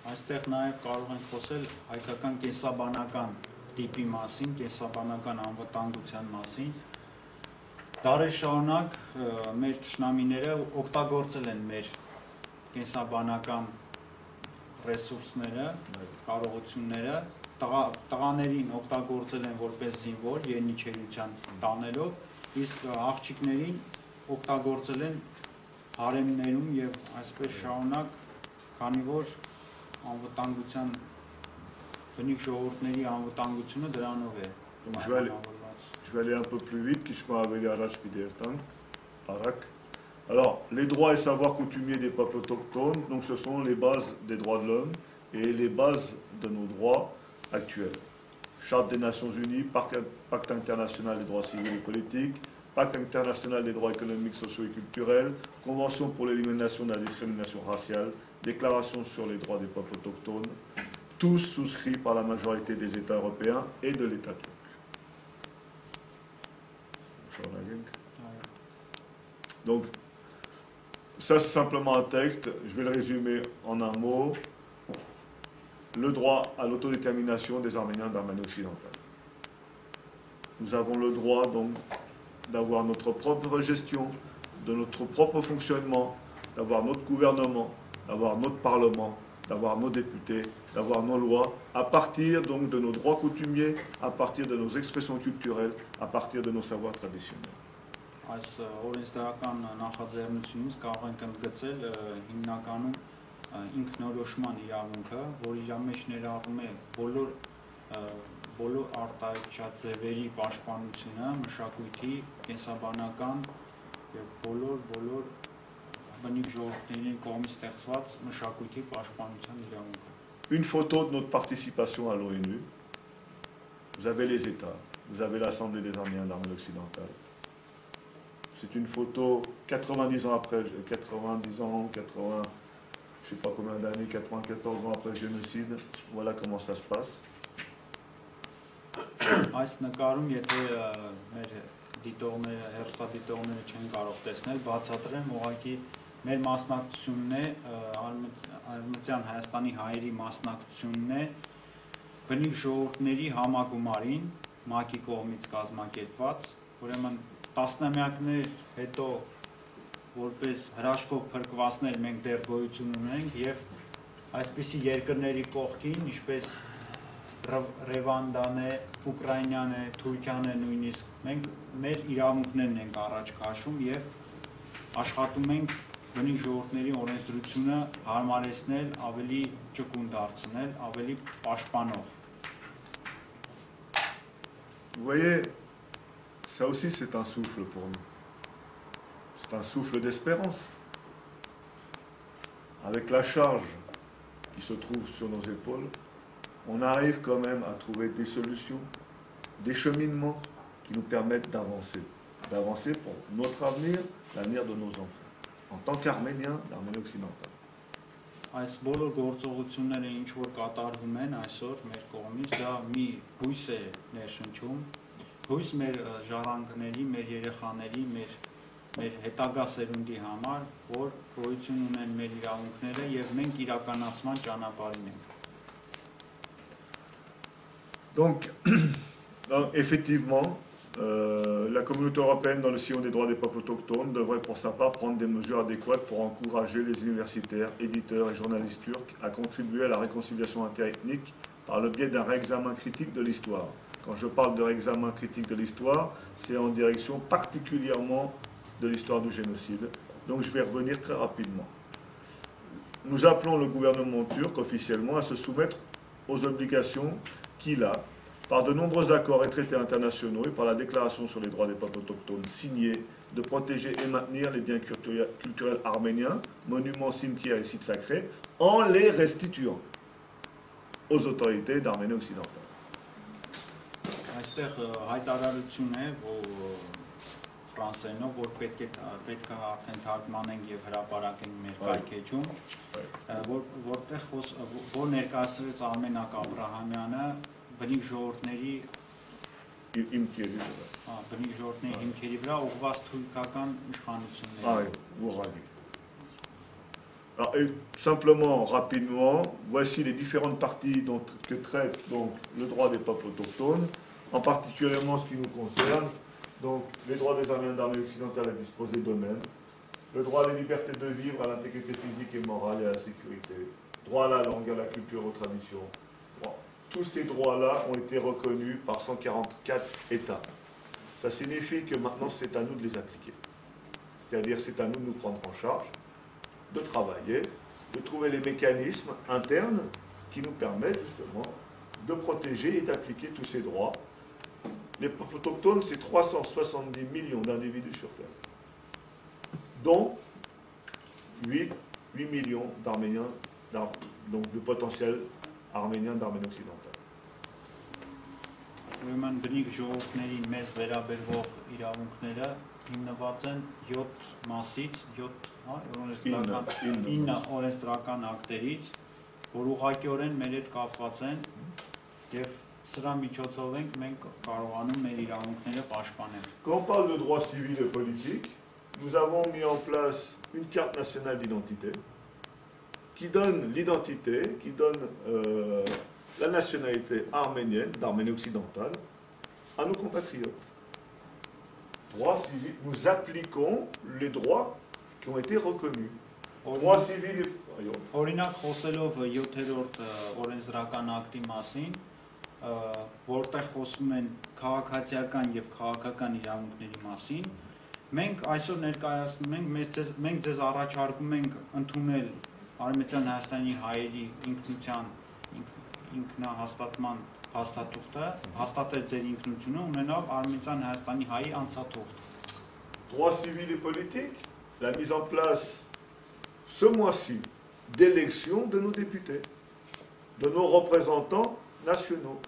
[SPEAKER 2] Այստեղ նաև կարող ենք խոսել հայկական կենսաբանական տիպի մասին, կենսաբանական անվտանգության մասին։ Դարեր շարունակ մեր թշնամիները օգտագործել են մեր կենսաբանական ռեսուրսները, կարողությունները, տղաներին օգտագործել են որպես զինվոր ելնիչերության տանելով, իսկ աղջիկներին օգտագործել են հարեմներում եւ այսպես շարունակ, քանի որ անվտանգության բնիկ ժողովուրդների անվտանգությունը դրանով է։
[SPEAKER 1] Je vais aller un peu plus vite, Alors, les droits et savoirs coutumiers des peuples autochtones, donc ce sont les bases des droits de l'homme et les bases de nos droits actuels. Charte des Nations Unies, Pacte international des droits civils et politiques, Pacte international des droits économiques, sociaux et culturels, Convention pour l'élimination de la discrimination raciale, Déclaration sur les droits des peuples autochtones, tous souscrits par la majorité des États européens et de l'État turc. Donc, ça c'est simplement un texte, je vais le résumer en un mot. Le droit à l'autodétermination des Arméniens d'Arménie occidentale. Nous avons le droit donc d'avoir notre propre gestion, de notre propre fonctionnement, d'avoir notre gouvernement, d'avoir notre parlement, d'avoir nos députés, d'avoir nos lois, à partir donc de nos droits coutumiers, à partir de nos expressions culturelles, à partir de nos savoirs traditionnels.
[SPEAKER 2] Այս օրենսդրական նախաձեռնությունից կարող ենք ընդգծել հիմնականում ինքնորոշման իրավունքը, որ իր մեջ ներառում է բոլոր արտահայտչաձևերի պաշտպանությունը, մշակույթի, կենսաբանական եւ բոլոր բնիկ ժողովուրդների կողմից ստեղծված մշակույթի պաշտպանության իրավունքը։
[SPEAKER 1] Une photo de notre participation à l'ONU. vous avez les États, vous avez l'Assemblée des Arméniens d'Arménie occidentale. C'est une photo 90 ans après, 90 ans, 80, je ne sais pas combien d'années, 94 ans après le génocide. Voilà comment ça se passe.
[SPEAKER 2] Այս նկարում, եթե մեր դիտողները, հեռուստադիտողները չեն կարող տեսնել, բացատրեմ, ուղղակի մեր մասնակցությունն է, Արևմտյան Հայաստանի հայերի մասնակցությունն է բնիկ ժողովուրդների համագումարին, ՄԱԿ-ի կողմից կազմակերպված, ուրեմն տասնամյակներ հետո որպես հրաշքով փրկվածներ մենք դեռ գոյություն ունենք եւ այսպիսի երկրների կողքին, ինչպես Ռևանդան է, Ուկրաինան է, Թուրքիան է նույնիսկ, մենք մեր իրավունքներն ենք առաջ քաշում եւ աշխատում ենք բնիկ ժողովուրդների օրենսդրությունը հարմարեցնել, ավելի ճկուն դարձնել, ավելի պաշտպանող։
[SPEAKER 1] Vous voyez, ça aussi c'est un souffle pour nous. C'est un souffle d'espérance. Avec la charge qui se trouve sur nos épaules, on arrive quand même à trouver des solutions, des cheminements qui nous permettent d'avancer. D'avancer pour notre avenir, l'avenir de nos enfants, en tant qu'Arméniens d'Arménie occidentale.
[SPEAKER 2] Այս բոլոր գործողությունները ինչ որ կատարվում են այսօր մեր կողմից, դա մի հույս է ներշնչում, հույս մեր ժառանգների, մեր երեխաների, մեր հետագա սերունդի համար, որ գոյություն ունեն մեր իրավունքները եւ մենք իրականացման ճանապարհին ենք։
[SPEAKER 1] Donc, effectivement, la communauté européenne dans le sillon des droits des peuples autochtones devrait pour sa part prendre des mesures adéquates pour encourager les universitaires, éditeurs et journalistes turcs à contribuer à la réconciliation interethnique par le biais d'un réexamen critique de l'histoire. Quand je parle de réexamen critique de l'histoire, c'est en direction particulièrement de l'histoire du génocide. Donc je vais revenir très rapidement. Nous appelons le gouvernement turc officiellement à se soumettre aux obligations qu'il a par de nombreux accords et traités internationaux et par la déclaration sur les droits des peuples autochtones signée de protéger et maintenir les biens culturels arméniens, monuments, cimetières et sites sacrés, en les restituant aux autorités d'Arménie occidentale.
[SPEAKER 2] Այստեղ հայտարարություն է, որ ֆրանսերենով, որ պետք է արդեն թարգմանենք եւ հրապարակենք մեր կայքեջում, որ ներկայացրեց Արմենակ Աբրահամյանը բնիկ ժողովուրդների հիմքերի վրա ուղղված թուրքական իշխանությունների։
[SPEAKER 1] Simplement, rapidement, voici les différentes parties que traite donc, le droit des peuples autochtones, en particulièrement ce qui nous concerne, donc les droits des Arméniens d'Arménie occidentale à disposer d'eux-mêmes, le droit à la liberté de vivre, à l'intégrité physique et morale et à la sécurité, droit à la langue, à la culture, aux traditions. Bon. Tous ces droits-là ont été reconnus par 144 États. Ça signifie que maintenant c'est à nous de les appliquer. C'est-à-dire c'est à nous de nous prendre en charge, de travailler, de trouver les mécanismes internes qui nous permettent justement de protéger et d'appliquer tous ces droits. Les peuples autochtones, c'est 370 millions d'individus sur Terre, dont 8 millions d'Arméniens, donc de potentiel arméniens d'Arménie occidentale.
[SPEAKER 2] Ուրեմն բնիկ ժողովուրդների մեզ վերաբերվող իրավունքները հիմնված են 7 մասից, 9 օրենսդրական ակտերից, որ ուղղակիորեն մեր հետ կապված են եւ սրա միջոցով մենք կարողանում մեր իրավունքները պաշտպանել։
[SPEAKER 1] Quand on parle de droit civil et politique, nous avons mis en place une carte nationale d'identité qui donne l'identité, qui donne la nationalité arménienne, d'Arménie occidentale, à nos compatriotes. Droit civil, nous appliquons les droits qui ont été reconnus. Droit civil et...
[SPEAKER 2] Օրինակ խոսելով 7-րդ օրենսդրական ակտի մասին, որտեղ խոսում են քաղաքացիական եւ քաղաքական իրավունքների մասին, մենք այսօր ներկայացնում ենք, մենք ձեզ առաջարկում ենք ընդունել Արևմտյան Հայաստանի հայերի ինքնահաստատման հաստատուղթը, հաստատել ձեր ինքնությունը, ունենալ Արևմտյան Հայաստանի հայի անցաթուղթ։
[SPEAKER 1] Droit civil et politique, la mise en place ce mois-ci d'élections de nos députés, de nos représentants nationaux.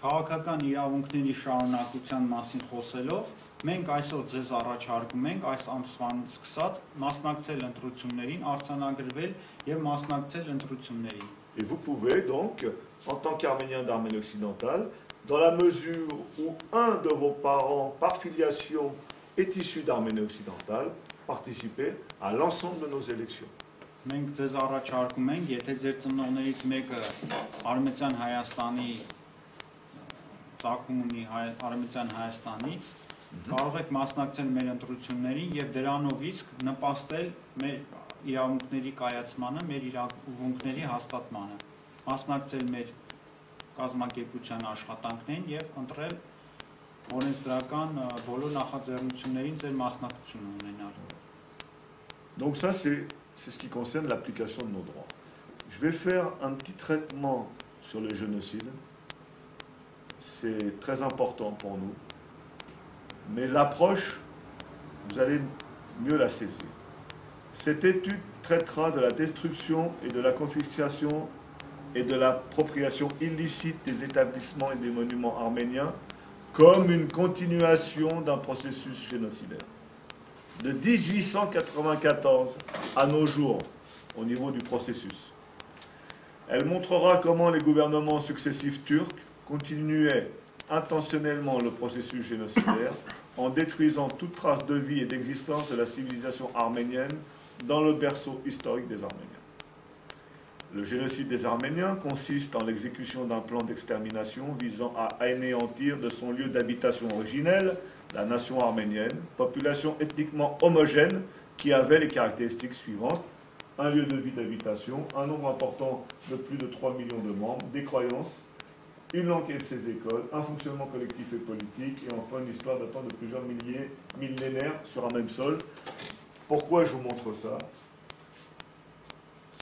[SPEAKER 2] քաղաքական իրավունքների շարունակության մասին խոսելով, մենք այսօր ձեզ առաջարկում ենք այս ամսվանից սկսած մասնակցել ընտրություններին, արձանագրվել եւ մասնակցել ընտրություններին։
[SPEAKER 1] Et vous pouvez donc, en tant qu'Arménien d'Arménie occidentale, dans la mesure où un de vos parents par filiation est issu d'Arménie occidentale, participer à l'ensemble de nos élections.
[SPEAKER 2] Մենք ձեզ առաջարկում ենք, եթե ձեր ծնողներից մեկը Արմենիան Հայաստանի ծագում ունի Արմենիան Հայաստանից, կարող եք մասնակցել մեր ընտրություններին եւ դրանով իսկ նպաստել մեր իրավունքների կայացմանը, մեր իրավունքների հաստատմանը, մասնակցել մեր կազմակերպության աշխատանքներին եւ ընտրել օրենսդրական բոլոր նախաձեռնություններին ձեր մասնակցությունը ունենալ։
[SPEAKER 1] Donc ça c'est ce qui concerne l'application de nos droits. Je vais faire un petit traitement sur le génocide. C'est très important pour nous. Mais l'approche, vous allez mieux la saisir. Cette étude traitera de la destruction et de la confiscation et de l'appropriation illicite des établissements et des monuments arméniens comme une continuation d'un processus génocidaire. De 1894 à nos jours, au niveau du processus. Elle montrera comment les gouvernements successifs turcs continuaient intentionnellement le processus génocidaire en détruisant toute trace de vie et d'existence de la civilisation arménienne dans le berceau historique des Arméniens. Le génocide des Arméniens consiste en l'exécution d'un plan d'extermination visant à anéantir de son lieu d'habitation originel la nation arménienne, population ethniquement homogène qui avait les caractéristiques suivantes: un lieu de vie d'habitation, un nombre important de plus de 3 millions de membres, des croyances, une langue et ses écoles, un fonctionnement collectif et politique, et enfin une histoire datant de plusieurs millénaires sur un même sol. Pourquoi je vous montre ça?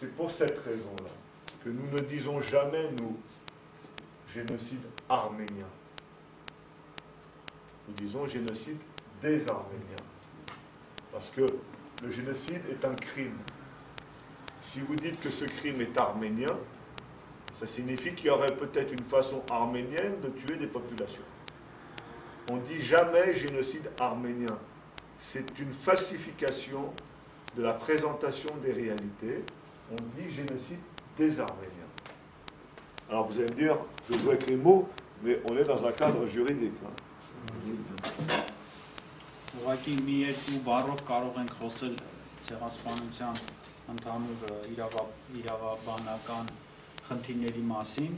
[SPEAKER 1] C'est pour cette raison-là que nous ne disons jamais, nous, génocide arménien. Nous disons génocide des Arméniens. Parce que le génocide est un crime. Si vous dites que ce crime est arménien, ça signifie qu'il y aurait peut-être une façon arménienne de tuer des populations. On ne dit jamais génocide arménien. C'est une falsification de la présentation des réalités. On dit génocide des Arméniens. Alors vous allez me dire, je joue avec les mots, mais on est dans un cadre juridique.
[SPEAKER 2] Ուղղակի մի երկու բառով կարող ենք խոսել ցեղասպանության ընդհանուր իրավաբանական խնդիրների մասին։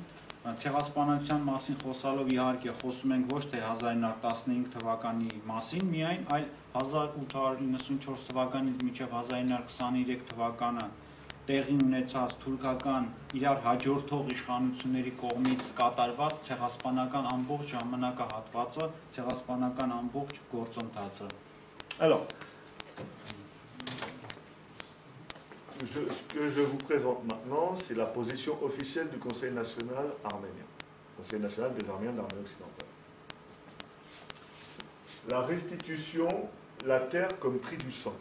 [SPEAKER 2] Ցեղասպանության մասին խոսալով իհարկե խոսում ենք ոչ թե 1915 թվականի մասին միայն, այլ 1894 թվականից մինչև 1923 թվականը տեղի ունեցած թուրքական իրար հաջորդող իշխանությունների կողմից կատարված ցեղասպանական ամբողջ ժամանակահատվածը, ցեղասպանական ամբողջ գործընթացը։
[SPEAKER 1] Alors, ce que je vous présente maintenant, c'est la position officielle du Conseil national arménien, Conseil national des Arméniens d'Arménie occidentale. La restitution, la terre comme prix du sang.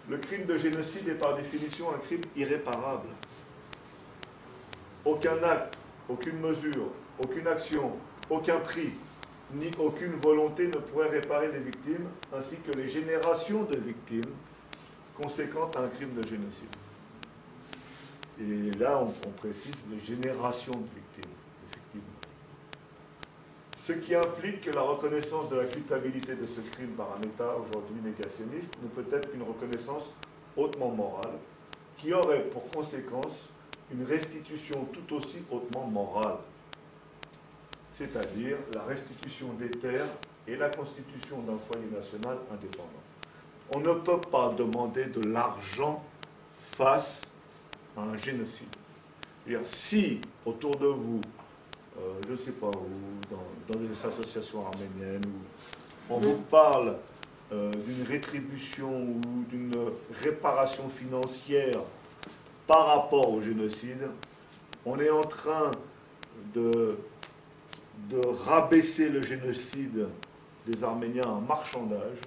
[SPEAKER 1] Le crime de génocide est par définition un crime irréparable. Aucun acte, aucune mesure, aucune action, aucun prix, ni aucune volonté ne pourrait réparer les victimes, ainsi que les générations de victimes conséquentes à un crime de génocide. Et là, on précise les générations de victimes, effectivement. Ce qui implique que la reconnaissance de la culpabilité de ce crime par un État aujourd'hui négationniste ne peut être qu'une reconnaissance hautement morale, qui aurait pour conséquence une restitution tout aussi hautement morale, c'est-à-dire la restitution des terres et la constitution d'un foyer national indépendant. On ne peut pas demander de l'argent face à un génocide. C'est-à-dire, si autour de vous, je ne sais pas où, dans des associations arméniennes, où on vous parle d'une rétribution ou d'une réparation financière par rapport au génocide, on est en train de rabaisser le génocide des Arméniens en marchandage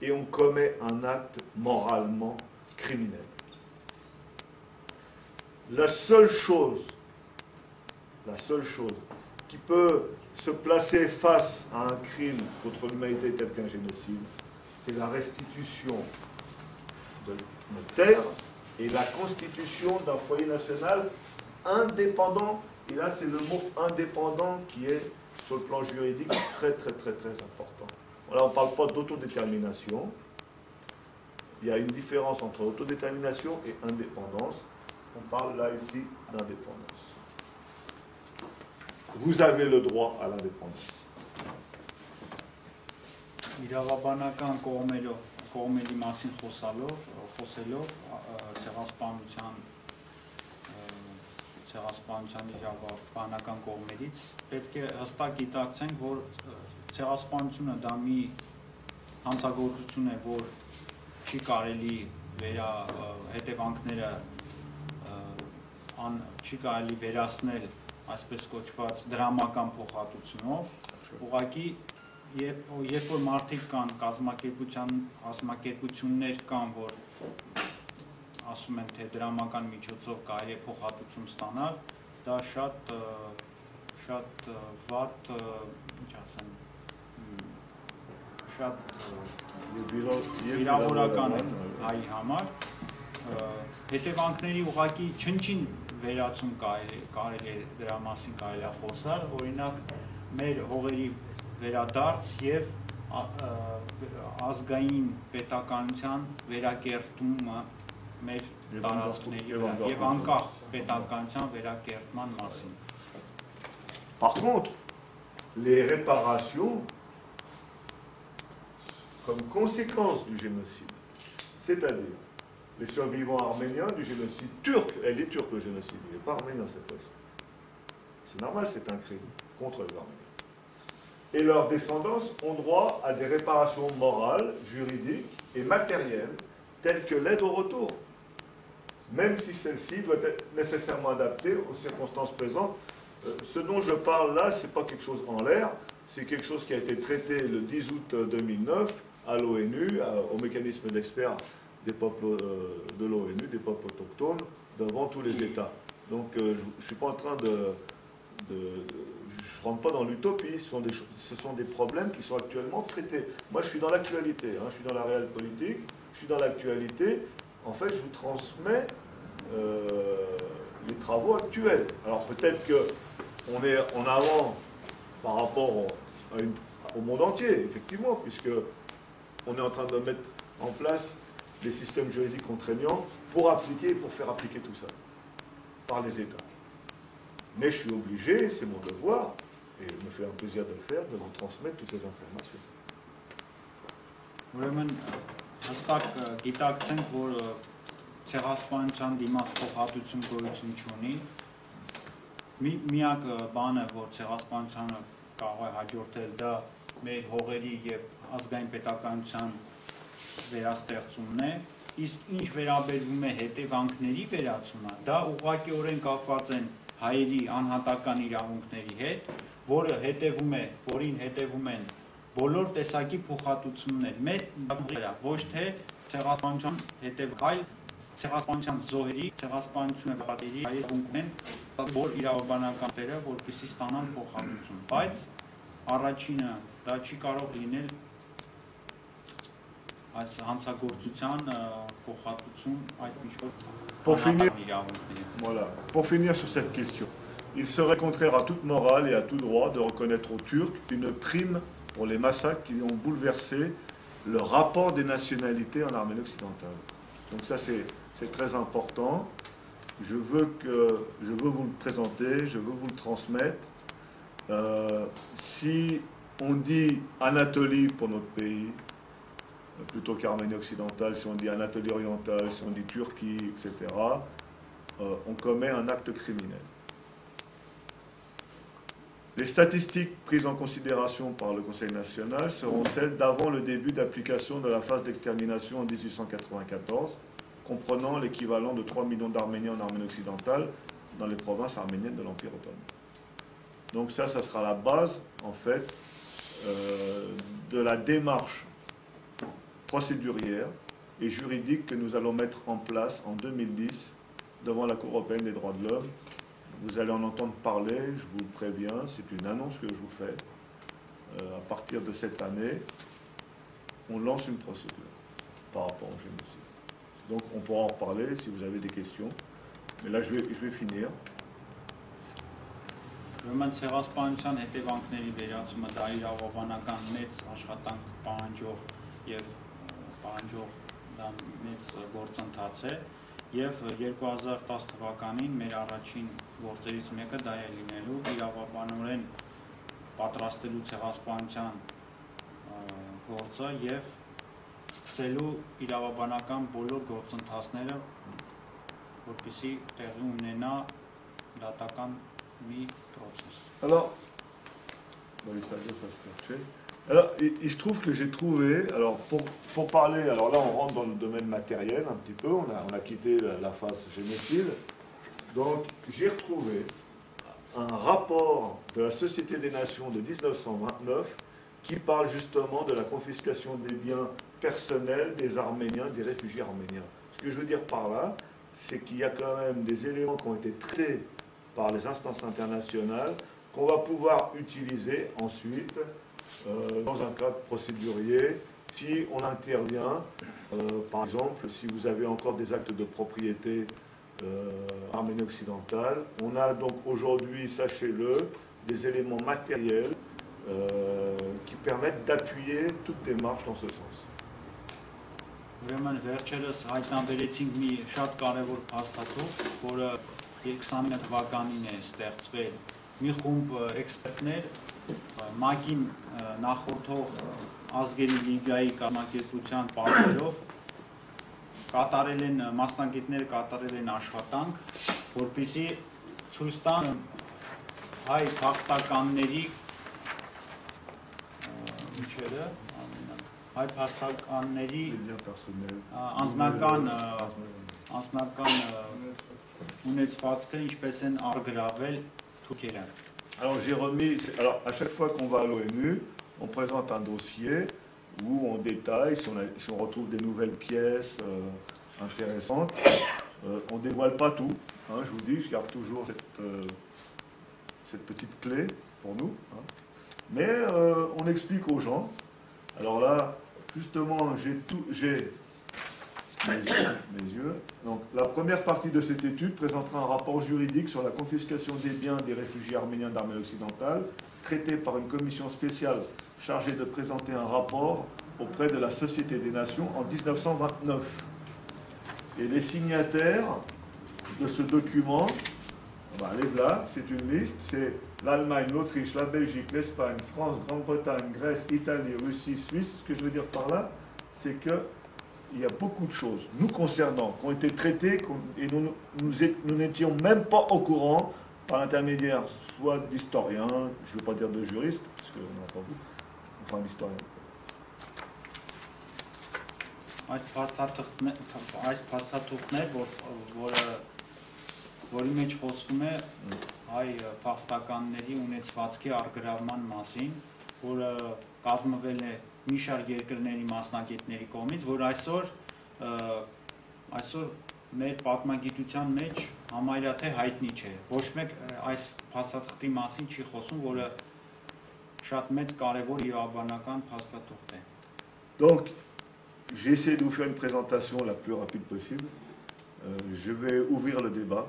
[SPEAKER 1] et on commet un acte moralement criminel. La seule chose la seule chose qui peut se placer face à un crime contre l'humanité tel qu'un génocide, c'est la restitution de nos terres et la constitution d'un foyer national indépendant. Et là, c'est le mot indépendant qui est, sur le plan juridique, très, très, très, très important. Voilà, on ne parle pas d'autodétermination. Il y a une différence entre autodétermination et indépendance. On parle là, ici, d'indépendance. Vous avez le droit à l'indépendance.
[SPEAKER 2] Իրավաբանական կողմերի մասին խոսելով ցեղասպանության իրավաբանական կողմերից պետք է հստակ գիտակցենք, որ ցեղասպանությունը դա մի հանցագործություն է, որ չի կարելի հետևանքները չի կարելի վերացնել այսպես կոչված դրամական փոխհատուցումով, ուղղակի երբ որ մարդիկ կան, կազմակերպություններ կան, որ ասում են, թե դրամական միջոցով կարելի է փոխհատուցում ստանալ, դա շատ վատ, ինչ ասեմ, շատ վիրավորական է հայի համար, հետևանքների ուղղակի չնչին վերացում կարելի է դրա մասին կարելի է խոսալ, օրինակ մեր հողերի վերադարձ եւ ազգային պետականության վերակերտումը մեր տարածքների վրա եւ անկախ պետականության վերակերտման մասին.
[SPEAKER 1] Par contre, les réparations comme conséquence du génocide, c'est-à-dire les survivants arméniens du génocide turc, elle est turque le génocide, il n'est pas arménien cette fois-ci. C'est normal, c'est un crime contre les Arméniens. Et leurs descendants ont droit à des réparations morales, juridiques et matérielles, telles que l'aide au retour, même si celle-ci doit être nécessairement adaptée aux circonstances présentes. Ce dont je parle là, ce n'est pas quelque chose en l'air, c'est quelque chose qui a été traité le 10 août 2009 à l'ONU, au mécanisme d'experts des peuples de l'ONU, des peuples autochtones, devant tous les États. Donc je ne suis pas en train je ne rentre pas dans l'utopie, ce sont des problèmes qui sont actuellement traités. Moi je suis dans l'actualité, hein, je suis dans la réelle politique, je suis dans l'actualité, en fait je vous transmets les travaux actuels. Alors peut-être qu'on est en avant par rapport au monde entier, effectivement, puisque on est en train de mettre en place des systèmes juridiques contraignants pour faire appliquer tout ça par les États. Mais je suis obligé, c'est mon devoir, et il me fait un plaisir de le faire, de vous transmettre toutes ces informations.
[SPEAKER 2] Ուրեմն հստակ գիտակցենք, որ ցեղասպանության դիմաց փոխհատուցում գոյություն չունի։ Միակ բանը, որ ցեղասպանությանը կարող է հաջորդել, դա մեր հողերի եւ ազգային պետականության վերաստեղծումն է, իսկ ինչ վերաբերվում է հետևանքների վերացումը, դա ուղղակիորեն կապված են հայերի անհատական իրավունքների հետ, որին հետևում են բոլոր տեսակի փոխհատուցումներ, ոչ թե ցեղասպանության հետևքայլ, ցեղասպանության զոհերի, ցեղասպանությունը պատերի հայերունքն են, որ իրավաբանական տերը, որպեսզի ստանան փոխհատուցում, բայց առաջինը դա չի կարող լինել այս հանցագործության փոխհատուցում այդ ինչ-որ
[SPEAKER 1] Voilà. Pour finir sur cette question, il serait contraire à toute morale et à tout droit de reconnaître aux Turcs une prime pour les massacres qui ont bouleversé le rapport des nationalités en Arménie occidentale. Donc ça c'est très important. Je veux vous le présenter, je veux vous le transmettre. Si on dit Anatolie pour notre pays, plutôt qu'Arménie occidentale, si on dit Anatolie orientale, si on dit Turquie, etc., on commet un acte criminel. Les statistiques prises en considération par le Conseil national seront celles d'avant le début d'application de la phase d'extermination en 1894, comprenant l'équivalent de 3 millions d'Arméniens en Arménie occidentale dans les provinces arméniennes de l'Empire ottoman. Donc ça sera la base, en fait, de la démarche procédurière et juridique que nous allons mettre en place en 2010 devant la Cour européenne des droits de l'homme vous allez en entendre parler, je vous le préviens, c'est une annonce que je vous fais. À partir de cette année, on lance une procédure par rapport au génocide. Donc on pourra en reparler si vous avez des questions. Mais là, je vais finir.
[SPEAKER 2] Ուրեմն ցեղասպանության հետևանքների վերացումը դա իրավաբանական մեծ աշխատանք պահանջող դա մեծ գործընթաց է եւ 2010 թվականին մեր առաջին գործերից մեկը դա է լինելու իրավաբանորեն պատրաստելու ցեղասպանության գործը եւ սկսելու իրավաբանական բոլոր գործընթացները որպեսզի տեղի ունենա դատական mi process.
[SPEAKER 1] Alors, il se trouve que j'ai trouvé, alors pour parler, alors là on rentre dans le domaine matériel un petit peu, on a quitté la phase génocide, donc j'ai retrouvé un rapport de la Société des Nations de 1929 qui parle justement de la confiscation des biens personnels des Arméniens, des réfugiés arméniens. Ce que je veux dire par là, c'est qu'il y a quand même des éléments qui ont été traités par les instances internationales qu'on va pouvoir utiliser ensuite dans un cadre procédurier si on intervient, par exemple, si vous avez encore des actes de propriété arménie occidentale. On a donc aujourd'hui, sachez-le, des éléments matériels qui permettent d'appuyer toute démarche dans ce sens.
[SPEAKER 2] Ուրեմն վերջերս հայտնաբերեցինք մի շատ կարևոր փաստաթուղթ, որը 20 թվականին է ստեղծվել մի խումբ էքսպերտներ ՄԱԿ-ին նախորդող ազգերի լիգայի կազմակերպության պատվերով կատարել են մասնագետները կատարել են աշխատանք, որպեսզի ցույց տան հայ փաստականների ինչերը հայ փաստականների անձնական ունեցվածքը ինչպես են արգրավել թուրքերը.
[SPEAKER 1] Alors j'ai remis, alors à chaque fois qu'on va à l'ONU, on présente un dossier où on détaille, si on retrouve des nouvelles pièces intéressantes, on ne dévoile pas tout, hein, je vous dis, je garde toujours cette petite clé pour nous, hein. Mais on explique aux gens. Alors là, justement, j'ai mes yeux. Donc, la première partie de cette étude présentera un rapport juridique sur la confiscation des biens des réfugiés arméniens d'Arménie occidentale, traité par une commission spéciale chargée de présenter un rapport auprès de la Société des Nations en 1929. Et les signataires de ce document, allez là, c'est une liste, c'est l'Allemagne, l'Autriche, la Belgique, l'Espagne, France, Grande-Bretagne, Grèce, Italie, Russie, Suisse. Ce que je veux dire par là, c'est qu'il y a beaucoup de choses nous concernant qui ont été traitées et nous n'étions même pas au courant par l'intermédiaire soit d'historiens, je ne veux pas dire de juristes, parce qu'on n'a pas vu, enfin d'historiens.
[SPEAKER 2] Այս փաստաթուղթներ, որի մեջ խոսվում է հայ փաստականների ունեցվածքի արգրավման մասին, որը կազմվել է մի շարք երկրների մասնագետների կողմից, որ այսօր մեր պատմագիտության մեջ համարյա թե հայտնի չէ։ Ոչ մեկ այս փաստաթղթի մասին չի խոսում, որը շատ մեծ կարևոր իրավաբանական փաստաթուղթ է։
[SPEAKER 1] Donc, j'ai essayé de vous faire une présentation la plus rapide possible. Je vais ouvrir le débat.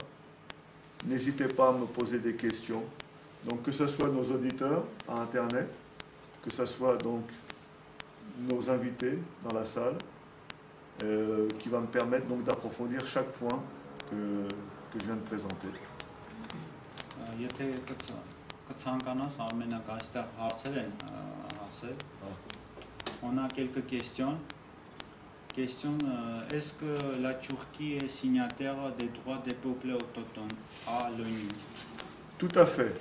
[SPEAKER 1] N'hésitez pas à me poser des questions. Donc, que ce soit nos auditeurs à Internet, que ce soit donc nos invités dans la salle, qui va me permettre donc d'approfondir chaque point que je viens de présenter.
[SPEAKER 2] On a quelques questions. Question, est-ce que la Turquie est signataire des droits des peuples autochtones à l'ONU?
[SPEAKER 1] Tout à fait.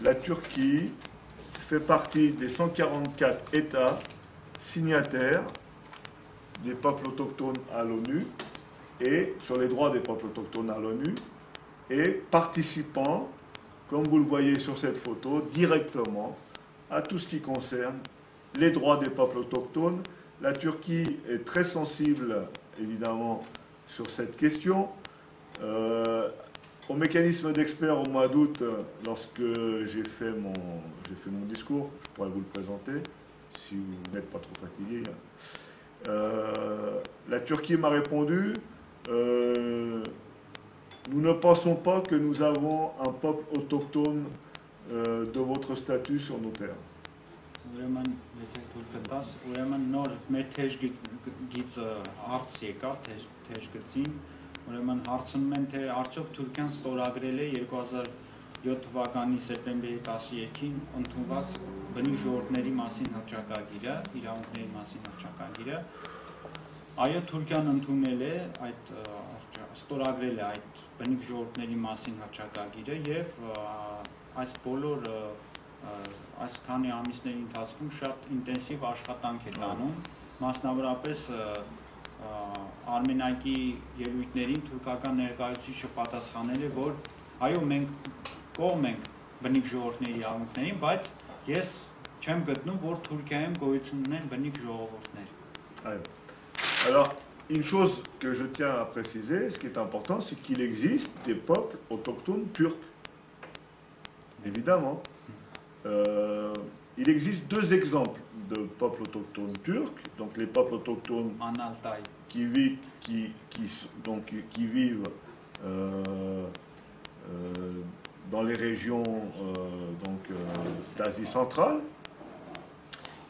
[SPEAKER 1] La Turquie fait partie des 144 États signataires des peuples autochtones à l'ONU et sur les droits des peuples autochtones à l'ONU et participant, comme vous le voyez sur cette photo, directement à tout ce qui concerne les droits des peuples autochtones. La Turquie est très sensible, évidemment, sur cette question. au mécanisme d'experts au mois d'août, lorsque j'ai fait mon discours, je pourrais vous le présenter, si vous n'êtes pas trop fatigué. La Turquie m'a répondu, nous ne pensons pas que nous avons un peuple autochtone de votre statut sur nos terres.
[SPEAKER 2] Ուրեմն, եթե թույլ կտաս, ուրեմն նոր մեր թեժ գիծը հարց եկավ, թեժ գծին, ուրեմն հարցնում են, թե արդյոք Թուրքիան ստորագրել է 2007 թվականի սեպտեմբերի 13-ին ընդունված բնիկ ժողովուրդների մասին հռչակագիրը, իրավունքների մասին հռչակագիրը։ Այո, Թուրքիան ընդունել է, ստորագրել է այդ բնիկ ժողովուրդների մասին հռչակագիրը եւ այս բոլոր այս քանի ամիսների ընթացքում շատ ինտենսիվ աշխատանք է տանում, մասնավորապես Արմենակի ելույթներին թուրքական ներկայացուցիչը պատասխանել է, որ այո, մենք կողմ ենք բնիկ ժողովուրդների իրավունքներին, բայց ես չեմ գտնում, որ Թուրքիայում գոյություն ունեն բնիկ ժողովուրդներ։
[SPEAKER 1] Alors, une chose que je tiens à préciser, ce qui est important, c'est qu'il existe des peuples autochtones turcs. Évidemment. Il existe deux exemples de peuples autochtones turcs, donc les peuples autochtones qui vivent dans les régions d'Asie centrale,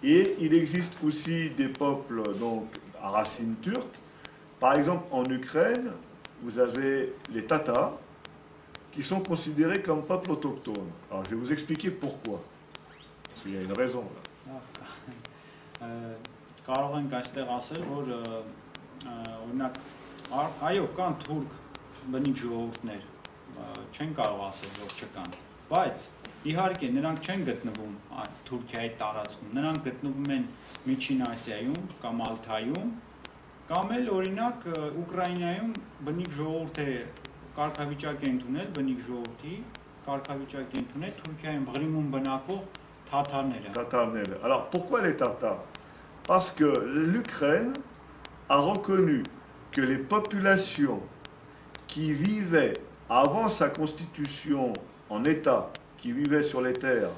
[SPEAKER 1] et il existe aussi des peuples à racines turques. Par exemple, en Ukraine, vous avez les Tatars, qui sont considérés comme peuple autochtone. Alors, je vais vous expliquer pourquoi. Parce qu'il y a une raison là.
[SPEAKER 2] Կարող ենք այստեղ ասել, որ օրինակ այո, կան թուրք բնիկ ժողովուրդներ, չեն կարող ասել, որ չկան, բայց իհարկե նրանք չեն գտնվում Թուրքիայի տարածքում, նրանք գտնվում են Միջին Ասիայում կամ Ալթայում, կամ էլ օրինակ Ուկրաինայում բնիկ ժողովուրդ է կարգավիճակ է ընդունել բնիկ ժողովրդի, կարգավիճակ է ընդունել Թուրքիայում Ղրիմում բնակվող թաթարները։
[SPEAKER 1] Alors pourquoi les Tatars? Parce que l'Ukraine a reconnu que les populations qui vivaient avant sa constitution en État, qui vivaient sur les terres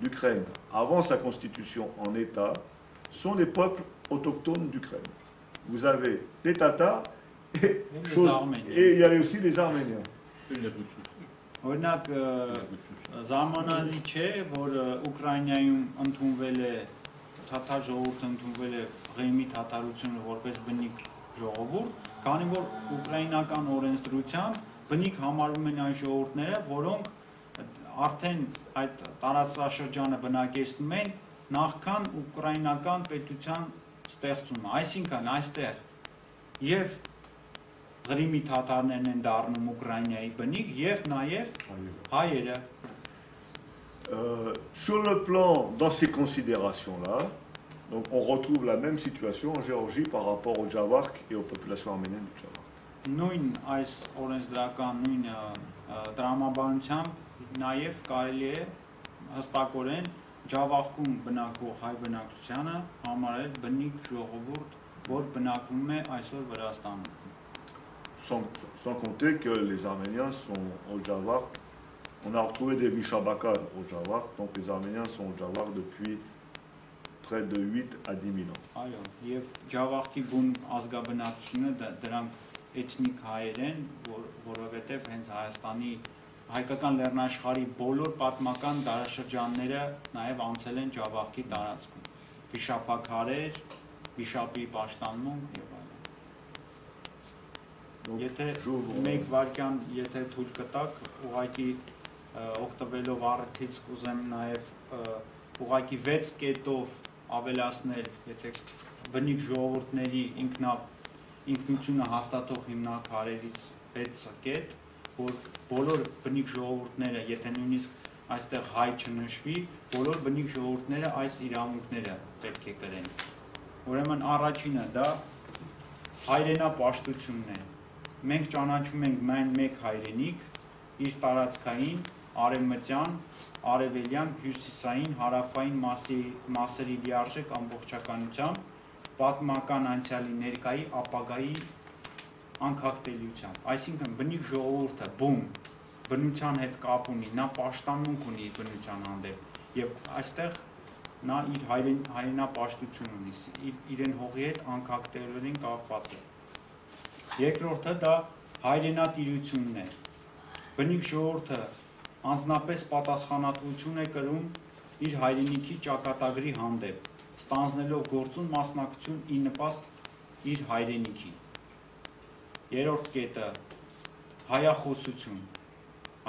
[SPEAKER 1] d'Ukraine avant sa constitution en État, sont les peuples autochtones d'Ukraine. Vous avez les Tatars et il y avait aussi les Arméniens.
[SPEAKER 2] Օրինակ զարմանալի չէ, որ Ուկրաինայում ընդունվել է թաթար ժողովուրդը ընդունվել է Ղրիմի թաթարությունը որպես բնիկ ժողովուրդ, քանի որ ուկրաինական օրենսդրությամբ բնիկ համարվում են այն ժողովուրդները, որոնք արդեն այդ տարածաշրջանը բնակեցնում են նախքան ուկրաինական պետության ստեղծումը, այսինքն այստեղ եւ Ղրիմի թաթարներն են դառնում Ուկրաինայի բնիկ եւ նաեւ հայերը։
[SPEAKER 1] Sur le plan, dans ces considérations-là, donc on retrouve la même situation en Géorgie par rapport au Javark et aux populations arméniennes du Javark.
[SPEAKER 2] Նույն այս օրենսդրական նույն դրամաբանությամբ նաեւ կարելի է հստակորեն Ջավախքում բնակվող հայ բնակչությանը համարել բնիկ ժողովուրդ, որ բնակվում է այսօր Վրաստանում։
[SPEAKER 1] Sans compter que les Arméniens sont au Javark. On a retrouvé des Vishabakal au Javark, donc les Arméniens sont au Javark depuis près de 8 à 10 000 ans.
[SPEAKER 2] Այո, եւ Ջավախքի բուն ազգաբնակչությունը դրանք էթնիկ հայեր են, որովհետեւ հենց Հայաստանի հայկական լեռնաշխարհի բոլոր պատմական դարաշրջանները նաեւ անցել են Ջավախքի տարածքում։ Վիշապաքարեր, Վիշապի պաշտամունք եւ այլն։ Եթե մեկ վարքյան, եթե թույլ կտակ, ուղղակի օգտվելով առիթից կուզեմ նաև ուղղակի 6 կետով ավելացնել, եթե բնիկ ժողովուրդների ինքնությունը հաստատող հիմնաքարերից 6 կետ, որ բոլոր բնիկ ժողովուրդները, եթե նույնիսկ այստեղ հայ չնշվի, բոլոր բնիկ ժողովուրդները այս իրավունքները պետք է կրեն։ Ուրեմն առաջինը դա հայրենապաշտությունն է։ Մենք ճանաչում ենք միայն մեկ հայրենիք, իր տարածքային, արևմտյան, արևելյան, հյուսիսային, հարավային մասերի լիարժեք ամբողջականությամբ, պատմական անցյալի ներկայի ապագայի անկախտելիությամբ։ Այսինքն բնիկ ժողովուրդը բուն բնության հետ կապ ունի, նա պաշտամունք ունի բնության հանդեպ եւ այստեղ նա իր հայրենապաշտություն ունի, իրեն հողի հետ անկախտերորեն կապված է։ Երկրորդը դա հայրենատիրությունն է։ Բնիկ ժողովուրդը անձնապես պատասխանատվություն է կրում իր հայրենիքի ճակատագրի հանդեպ, ստանձնելով գործուն մասնակցություն ի նպաստ իր հայրենիքի։ Երրորդ կետը հայախոսություն,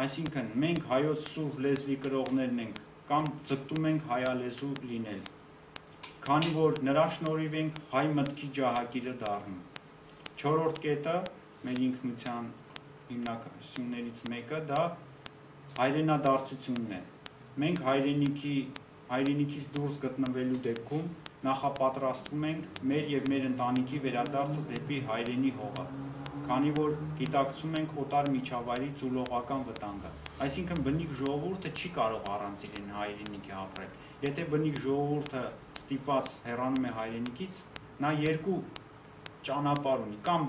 [SPEAKER 2] այսինքն մենք հայոց սուրբ լեզվի կրողներն ենք կամ ձգտում ենք հայալեզու լինել, քանի որ նրա շնորհիվ ենք հայ մտքի ջահակիրը դառնում։ Չորրորդ կետը մեր ինքնության հիմնականություններից մեկը դա հայրենադարձությունն է։ Մենք հայրենիքից դուրս գտնվելու դեպքում նախապատրաստվում ենք մեր եւ մեր ընտանիքի վերադարձը դեպի հայրենի հողը, քանի որ գիտակցում ենք օտար միջավայրի ծուլողական վտանգը։ Այսինքն բնիկ ժողովուրդը չի կարող առանց իրեն հայրենիքի ապրել։ Եթե բնիկ ժողովուրդը ստիպված հեռանում է հայրենիքից, նա երկու ճանապարհ ունի, կամ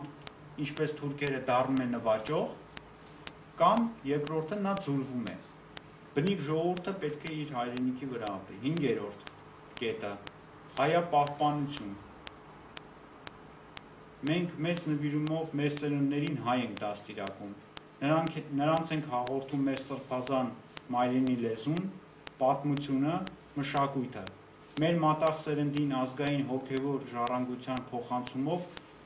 [SPEAKER 2] ինչպես թուրքերը դառնում է նվաճող, կամ երկրորդը նա ձուլվում է։ Բնիկ ժողովուրդը պետք է իր հայրենիքի վրա ապրի։ 5-րդ կետը հայապահպանություն։ Մենք մեծ նվիրումով մեր ծնունդներին հայ ենք դաստիարակում։ Նրանց ենք հաղորդում մեր սրբազան մայրենի լեզուն, պատմությունը, մշակույթը։ Մեր մատաղ սերնդին ազգային հոգևոր ժառանգության փոխանցումով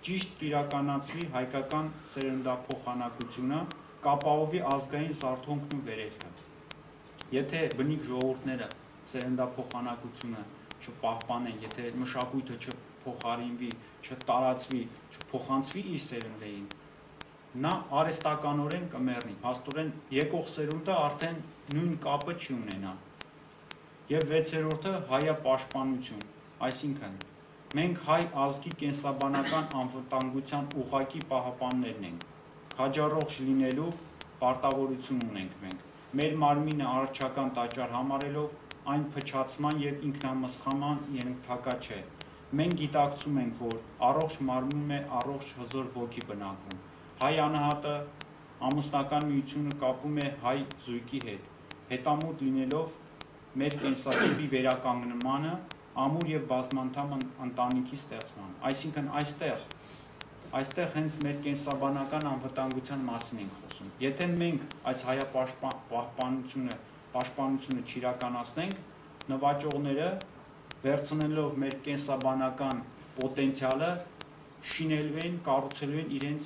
[SPEAKER 2] ճիշտ կիրականացվի հայկական սերնդափոխանակությունը, կապահովի ազգային զարթոնքն ու վերելքը։ Եթե բնիկ ժողովուրդները սերնդափոխանակությունը չպահպանեն, եթե մշակույթը չփոխարինվի, չտարածվի, չփոխանցվի իր սերնդերին, նա արհեստականորեն կմեռնի, փաստորեն եկող սերունդը արդեն նույն կապը չի ունենա։ Եվ 6-րդը հայապաշտպանություն, այսինքն մենք հայ ազգի կենսաբանական անվտանգության ուղղակի պահապաններն ենք, քաջառողջ լինելու պարտավորություն ունենք մենք, մեր մարմինը առողջական տաճար համարելով այն փչացման եւ ինքնամսխման ենթակա չէ։ Մենք գիտակցում ենք, որ առողջ մարմնում է առողջ հզոր ոգի բնակվում։ Հայ անհատը ամուսնական միությունը կապում է հայ զույգի հետ, հետամուտ լինելով մեր կենսակերպի վերականգնմանը, ամուր եւ բազմանդամ ընտանիքի ստեղծման։ Այսինքն այստեղ հենց մեր կենսաբանական անվտանգության մասին ենք խոսում։ Եթե մենք այս հայապաշտպանությունը չիրականացնենք, նվաճողները վերցնելով մեր կենսաբանական պոտենցիալը շինելու են, կառուցելու են իրենց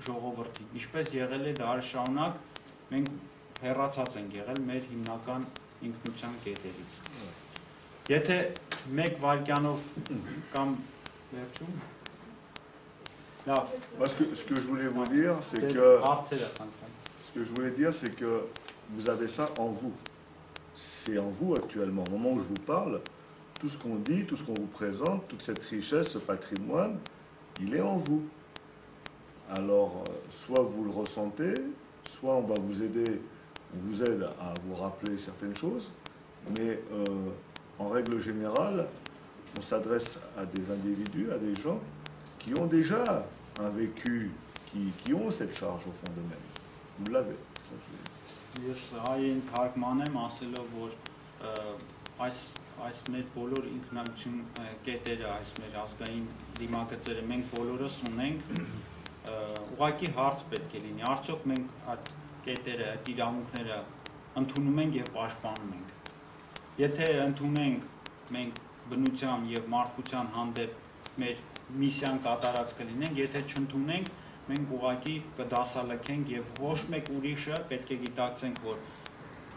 [SPEAKER 2] ժողովրդին, ինչպես եղել է դարեր շարունակ, մենք հեռացած ենք եղել մեր հիմնական ինքնության կետերից։ Եթե մեկ վայրկյանով կամ վերջում, լավ,
[SPEAKER 1] Ce que je voulais vous dire, c'est que vous avez ça en vous. C'est en vous actuellement. Au moment où je vous parle, tout ce qu'on dit, tout ce qu'on vous présente, toute cette richesse, ce patrimoine, il est en vous. Alors, soit vous le ressentez, soit on va vous aider, on vous aide à vous rappeler certaines choses, mais en règle générale, on s'adresse à des individus, à des gens qui ont déjà un vécu, qui ont cette charge au fond d'eux-mêmes. Vous l'avez.
[SPEAKER 2] Ես հային թարգման եմ ասելով, որ այս մեր բոլոր ինքնություն կետերը, այս մեր ազգային դիմագծերը մենք բոլորս ունենք, ուղղակի հարց պետք է լինի, արդյոք մենք այդ կետերը, այդ իրավունքները ընդունում ենք եւ պաշտպանում ենք։ Եթե ընդունենք, մենք բնության եւ մարդկության հանդեպ մեր միսիան կատարած կլինենք, եթե չընդունենք, մենք ուղղակի կդասալքենք եւ ոչ մեկ ուրիշը պետք է գիտակցենք, որ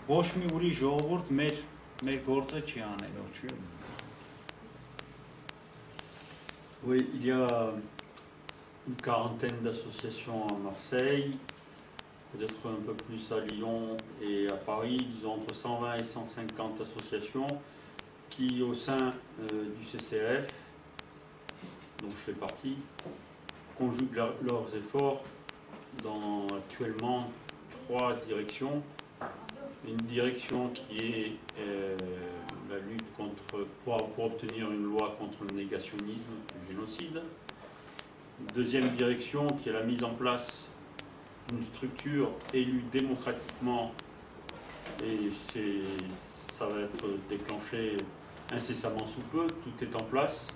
[SPEAKER 2] ոչ մի ուրիշ ժողովուրդ մեր գործը չի անելու։
[SPEAKER 4] Oui, il y a une quarantaine d'associations à Marseille, peut-être un peu plus à Lyon et à Paris, disons entre 120 et 150 associations qui, au sein du CCRF, dont je fais partie, conjuguent leurs efforts dans actuellement 3 directions. Une direction qui est la lutte pour obtenir une loi contre le négationnisme, le génocide. Une deuxième direction qui est la mise en place une structure élue démocratiquement et ça va être déclenché incessamment sous peu, tout est en place.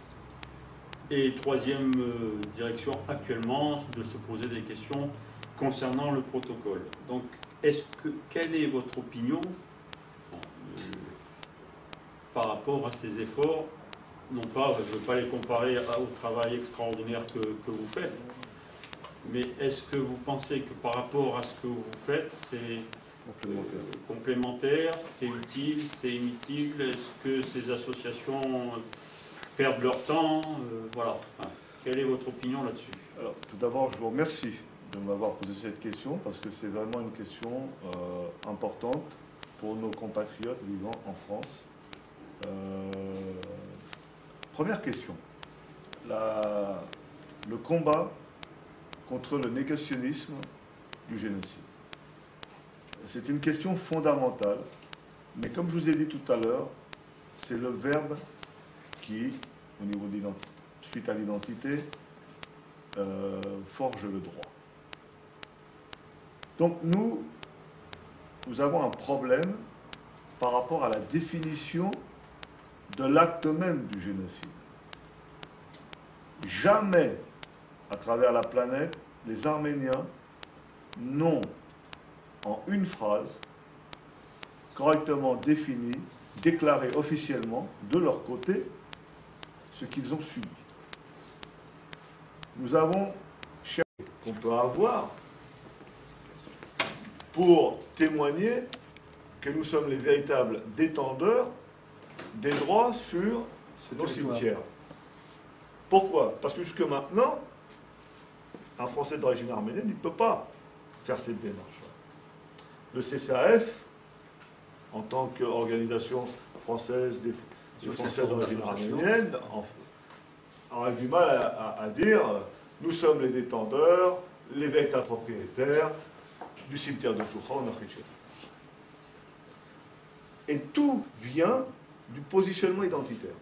[SPEAKER 4] Et troisième direction actuellement, de se poser des questions concernant le protocole. Donc, quelle est votre opinion par rapport à ces efforts? Non pas, je ne veux pas les comparer au travail extraordinaire que vous faites, mais est-ce que vous pensez que par rapport à ce que vous faites, c'est complémentaire, c'est utile, c'est inutile? Est-ce que ces associations perdent leur temps? Voilà. Enfin, quelle est votre opinion là-dessus?
[SPEAKER 1] Alors, tout d'abord, je vous remercie de m'avoir posé cette question parce que c'est vraiment une question importante pour nos compatriotes vivant en France. Première question. Le combat contre le négationnisme du génocide. C'est une question fondamentale, mais comme je vous ai dit tout à l'heure, c'est le verbe qui, au niveau suite à l'identité, forge le droit. Donc nous avons un problème par rapport à la définition de l'acte même du génocide. Jamais, à travers la planète, les Arméniens n'ont, en une phrase, correctement défini, déclaré officiellement, de leur côté, ce qu'ils ont subi. Nous avons cherché qu'on peut avoir pour témoigner que nous sommes les véritables détenteurs des droits sur nos cimetières. Pourquoi? Parce que jusque maintenant, un Français d'origine arménienne ne peut pas faire cette démarche-là. Le CCAF, en tant qu'organisation française des Français d'origine arménienne, aurait du mal à dire nous sommes les détenteurs, les véritables propriétaires du cimetière de Choucha en Afrique. Et tout vient du positionnement identitaire.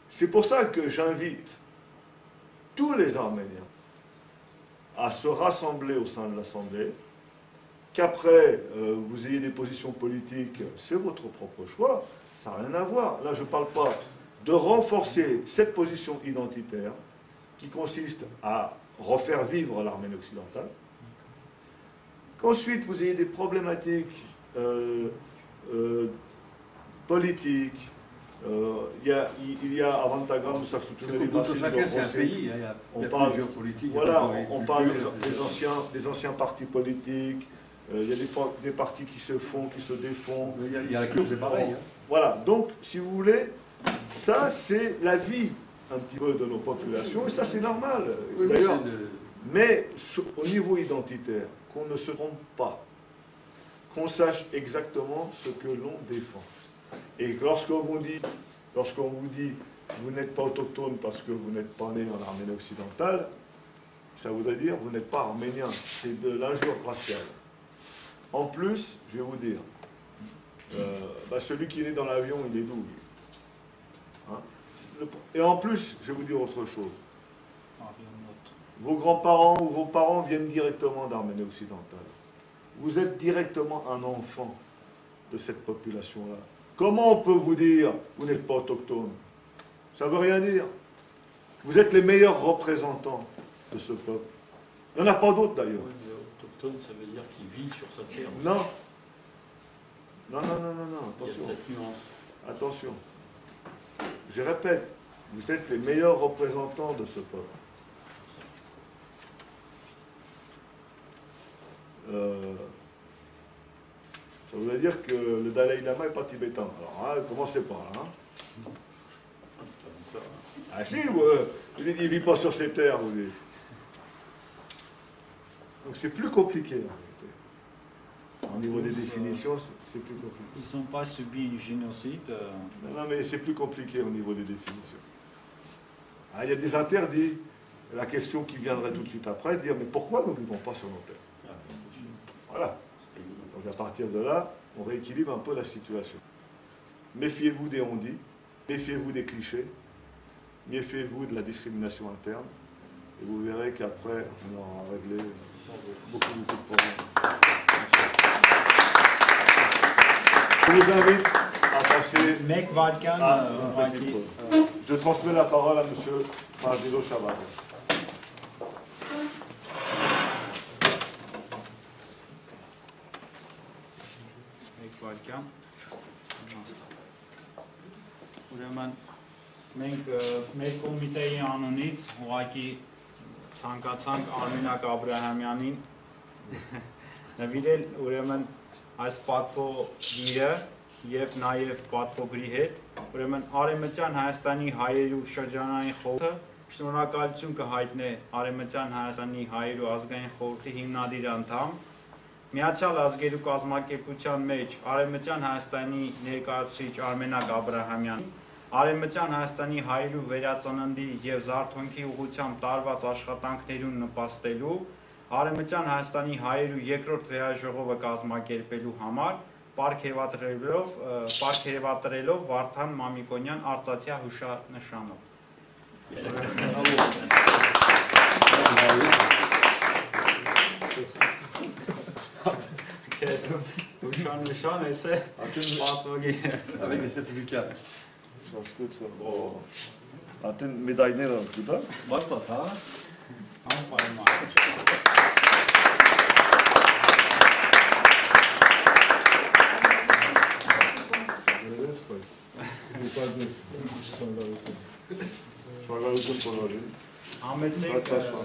[SPEAKER 1] C'est pour ça que j'invite tous les Arméniens à se rassembler au sein de l'Assemblée, qu'après vous ayez des positions politiques, c'est votre propre choix, ça n'a rien à voir. Là, je ne parle pas de renforcer cette position identitaire qui consiste à refaire vivre l'Arménie occidentale, qu'ensuite vous ayez des problématiques politiques. Il y a à Vantagram, ça
[SPEAKER 5] chacun c'est un pays, il y a plusieurs politiques.
[SPEAKER 1] Voilà, on parle des anciens partis politiques, il y a des partis qui se font, qui se défont.
[SPEAKER 5] Il y a la Kurde, c'est pareil.
[SPEAKER 1] Voilà, donc si vous voulez, ça c'est la vie un petit peu de nos populations, et ça c'est normal.
[SPEAKER 5] Oui,
[SPEAKER 1] d'ailleurs. Mais au niveau identitaire, qu'on ne se trompe pas, qu'on sache exactement ce que l'on défend. Et lorsqu'on vous dit vous n'êtes pas autochtone parce que vous n'êtes pas né en Arménie occidentale, ça voudrait dire vous n'êtes pas arménien. C'est de l'injure raciale. En plus, je vais vous dire, celui qui est né dans l'avion, il est d'où? Hein? Et en plus, je vais vous dire autre chose. Vos grands-parents ou vos parents viennent directement d'Arménie occidentale. Vous êtes directement un enfant de cette population-là. Comment on peut vous dire vous n'êtes pas autochtone? Ça ne veut rien dire. Vous êtes les meilleurs représentants de ce peuple. Il n'y en a pas d'autres d'ailleurs.
[SPEAKER 4] Oui, mais autochtone, ça veut dire qu'il vit sur sa terre.
[SPEAKER 1] Non. Non, attention.
[SPEAKER 4] Il y a cette nuance.
[SPEAKER 1] Attention. Je répète, vous êtes les meilleurs représentants de ce peuple. Ça voudrait dire que le Dalai Lama n'est pas tibétain. Alors, hein, commencez pas, hein. Ah si, il ne vit pas sur ces terres, vous dites. Donc c'est plus compliqué, en réalité. Au niveau des définitions, c'est plus compliqué.
[SPEAKER 2] Ils n'ont pas subi un génocide.
[SPEAKER 1] Non, mais c'est plus compliqué au niveau des définitions. Ah, il y a des interdits. La question qui viendrait tout de suite après, dire mais pourquoi nous ne vivons pas sur nos terres? Voilà. Donc à partir de là, on rééquilibre un peu la situation. Méfiez-vous des on-dit, méfiez-vous des clichés, méfiez-vous de la discrimination interne, Et vous verrez qu'après, on aura réglé beaucoup de problèmes. Je vous invite à passer.
[SPEAKER 2] Մեկ վայրկյան ուղղակի
[SPEAKER 1] Je transmets la parole à M. Margilo Chabaz.
[SPEAKER 2] մեկ վայրկյան։ Ուրեմն մենք մեր կոմիտեի անունից ուղղակի ցանկացանք Արմենակ Աբրահամյանին նվիրել ուրեմն այս պատվոգիրը եւ նաեւ պատվոգրի հետ ուրեմն Արևմտյան Հայաստանի հայերու շրջանային խորհուրդը շնորհակալություն կհայտնե Արևմտյան Հայաստանի հայերու ազգային խորհրդի հիմնադիր անդամ Միացյալ Ազգերու կազմակերպության մեջ Արևմտյան Հայաստանի ներկայացուցիչ Արմենակ Աբրահամյանին Արևմտյան Հայաստանի հայերու վերածննդի եւ զարթոնքի ուղղությամբ տարված աշխատանքներուն նպաստելու Արևմտյան Հայաստանի հայերու երկրորդ վեհաժողովը կազմակերպելու համար պարգևատրելով Վարդան Մամիկոնյան արծաթյա հուշանշանով։ Հուշանշան էս է պատվոգիրը։
[SPEAKER 5] Avec les certificats.
[SPEAKER 1] Atın medayner aldı da.
[SPEAKER 5] Varsa ha?
[SPEAKER 2] Անպայման։
[SPEAKER 1] Şarkı konuşun.
[SPEAKER 2] Համեցեք
[SPEAKER 1] Şarkı.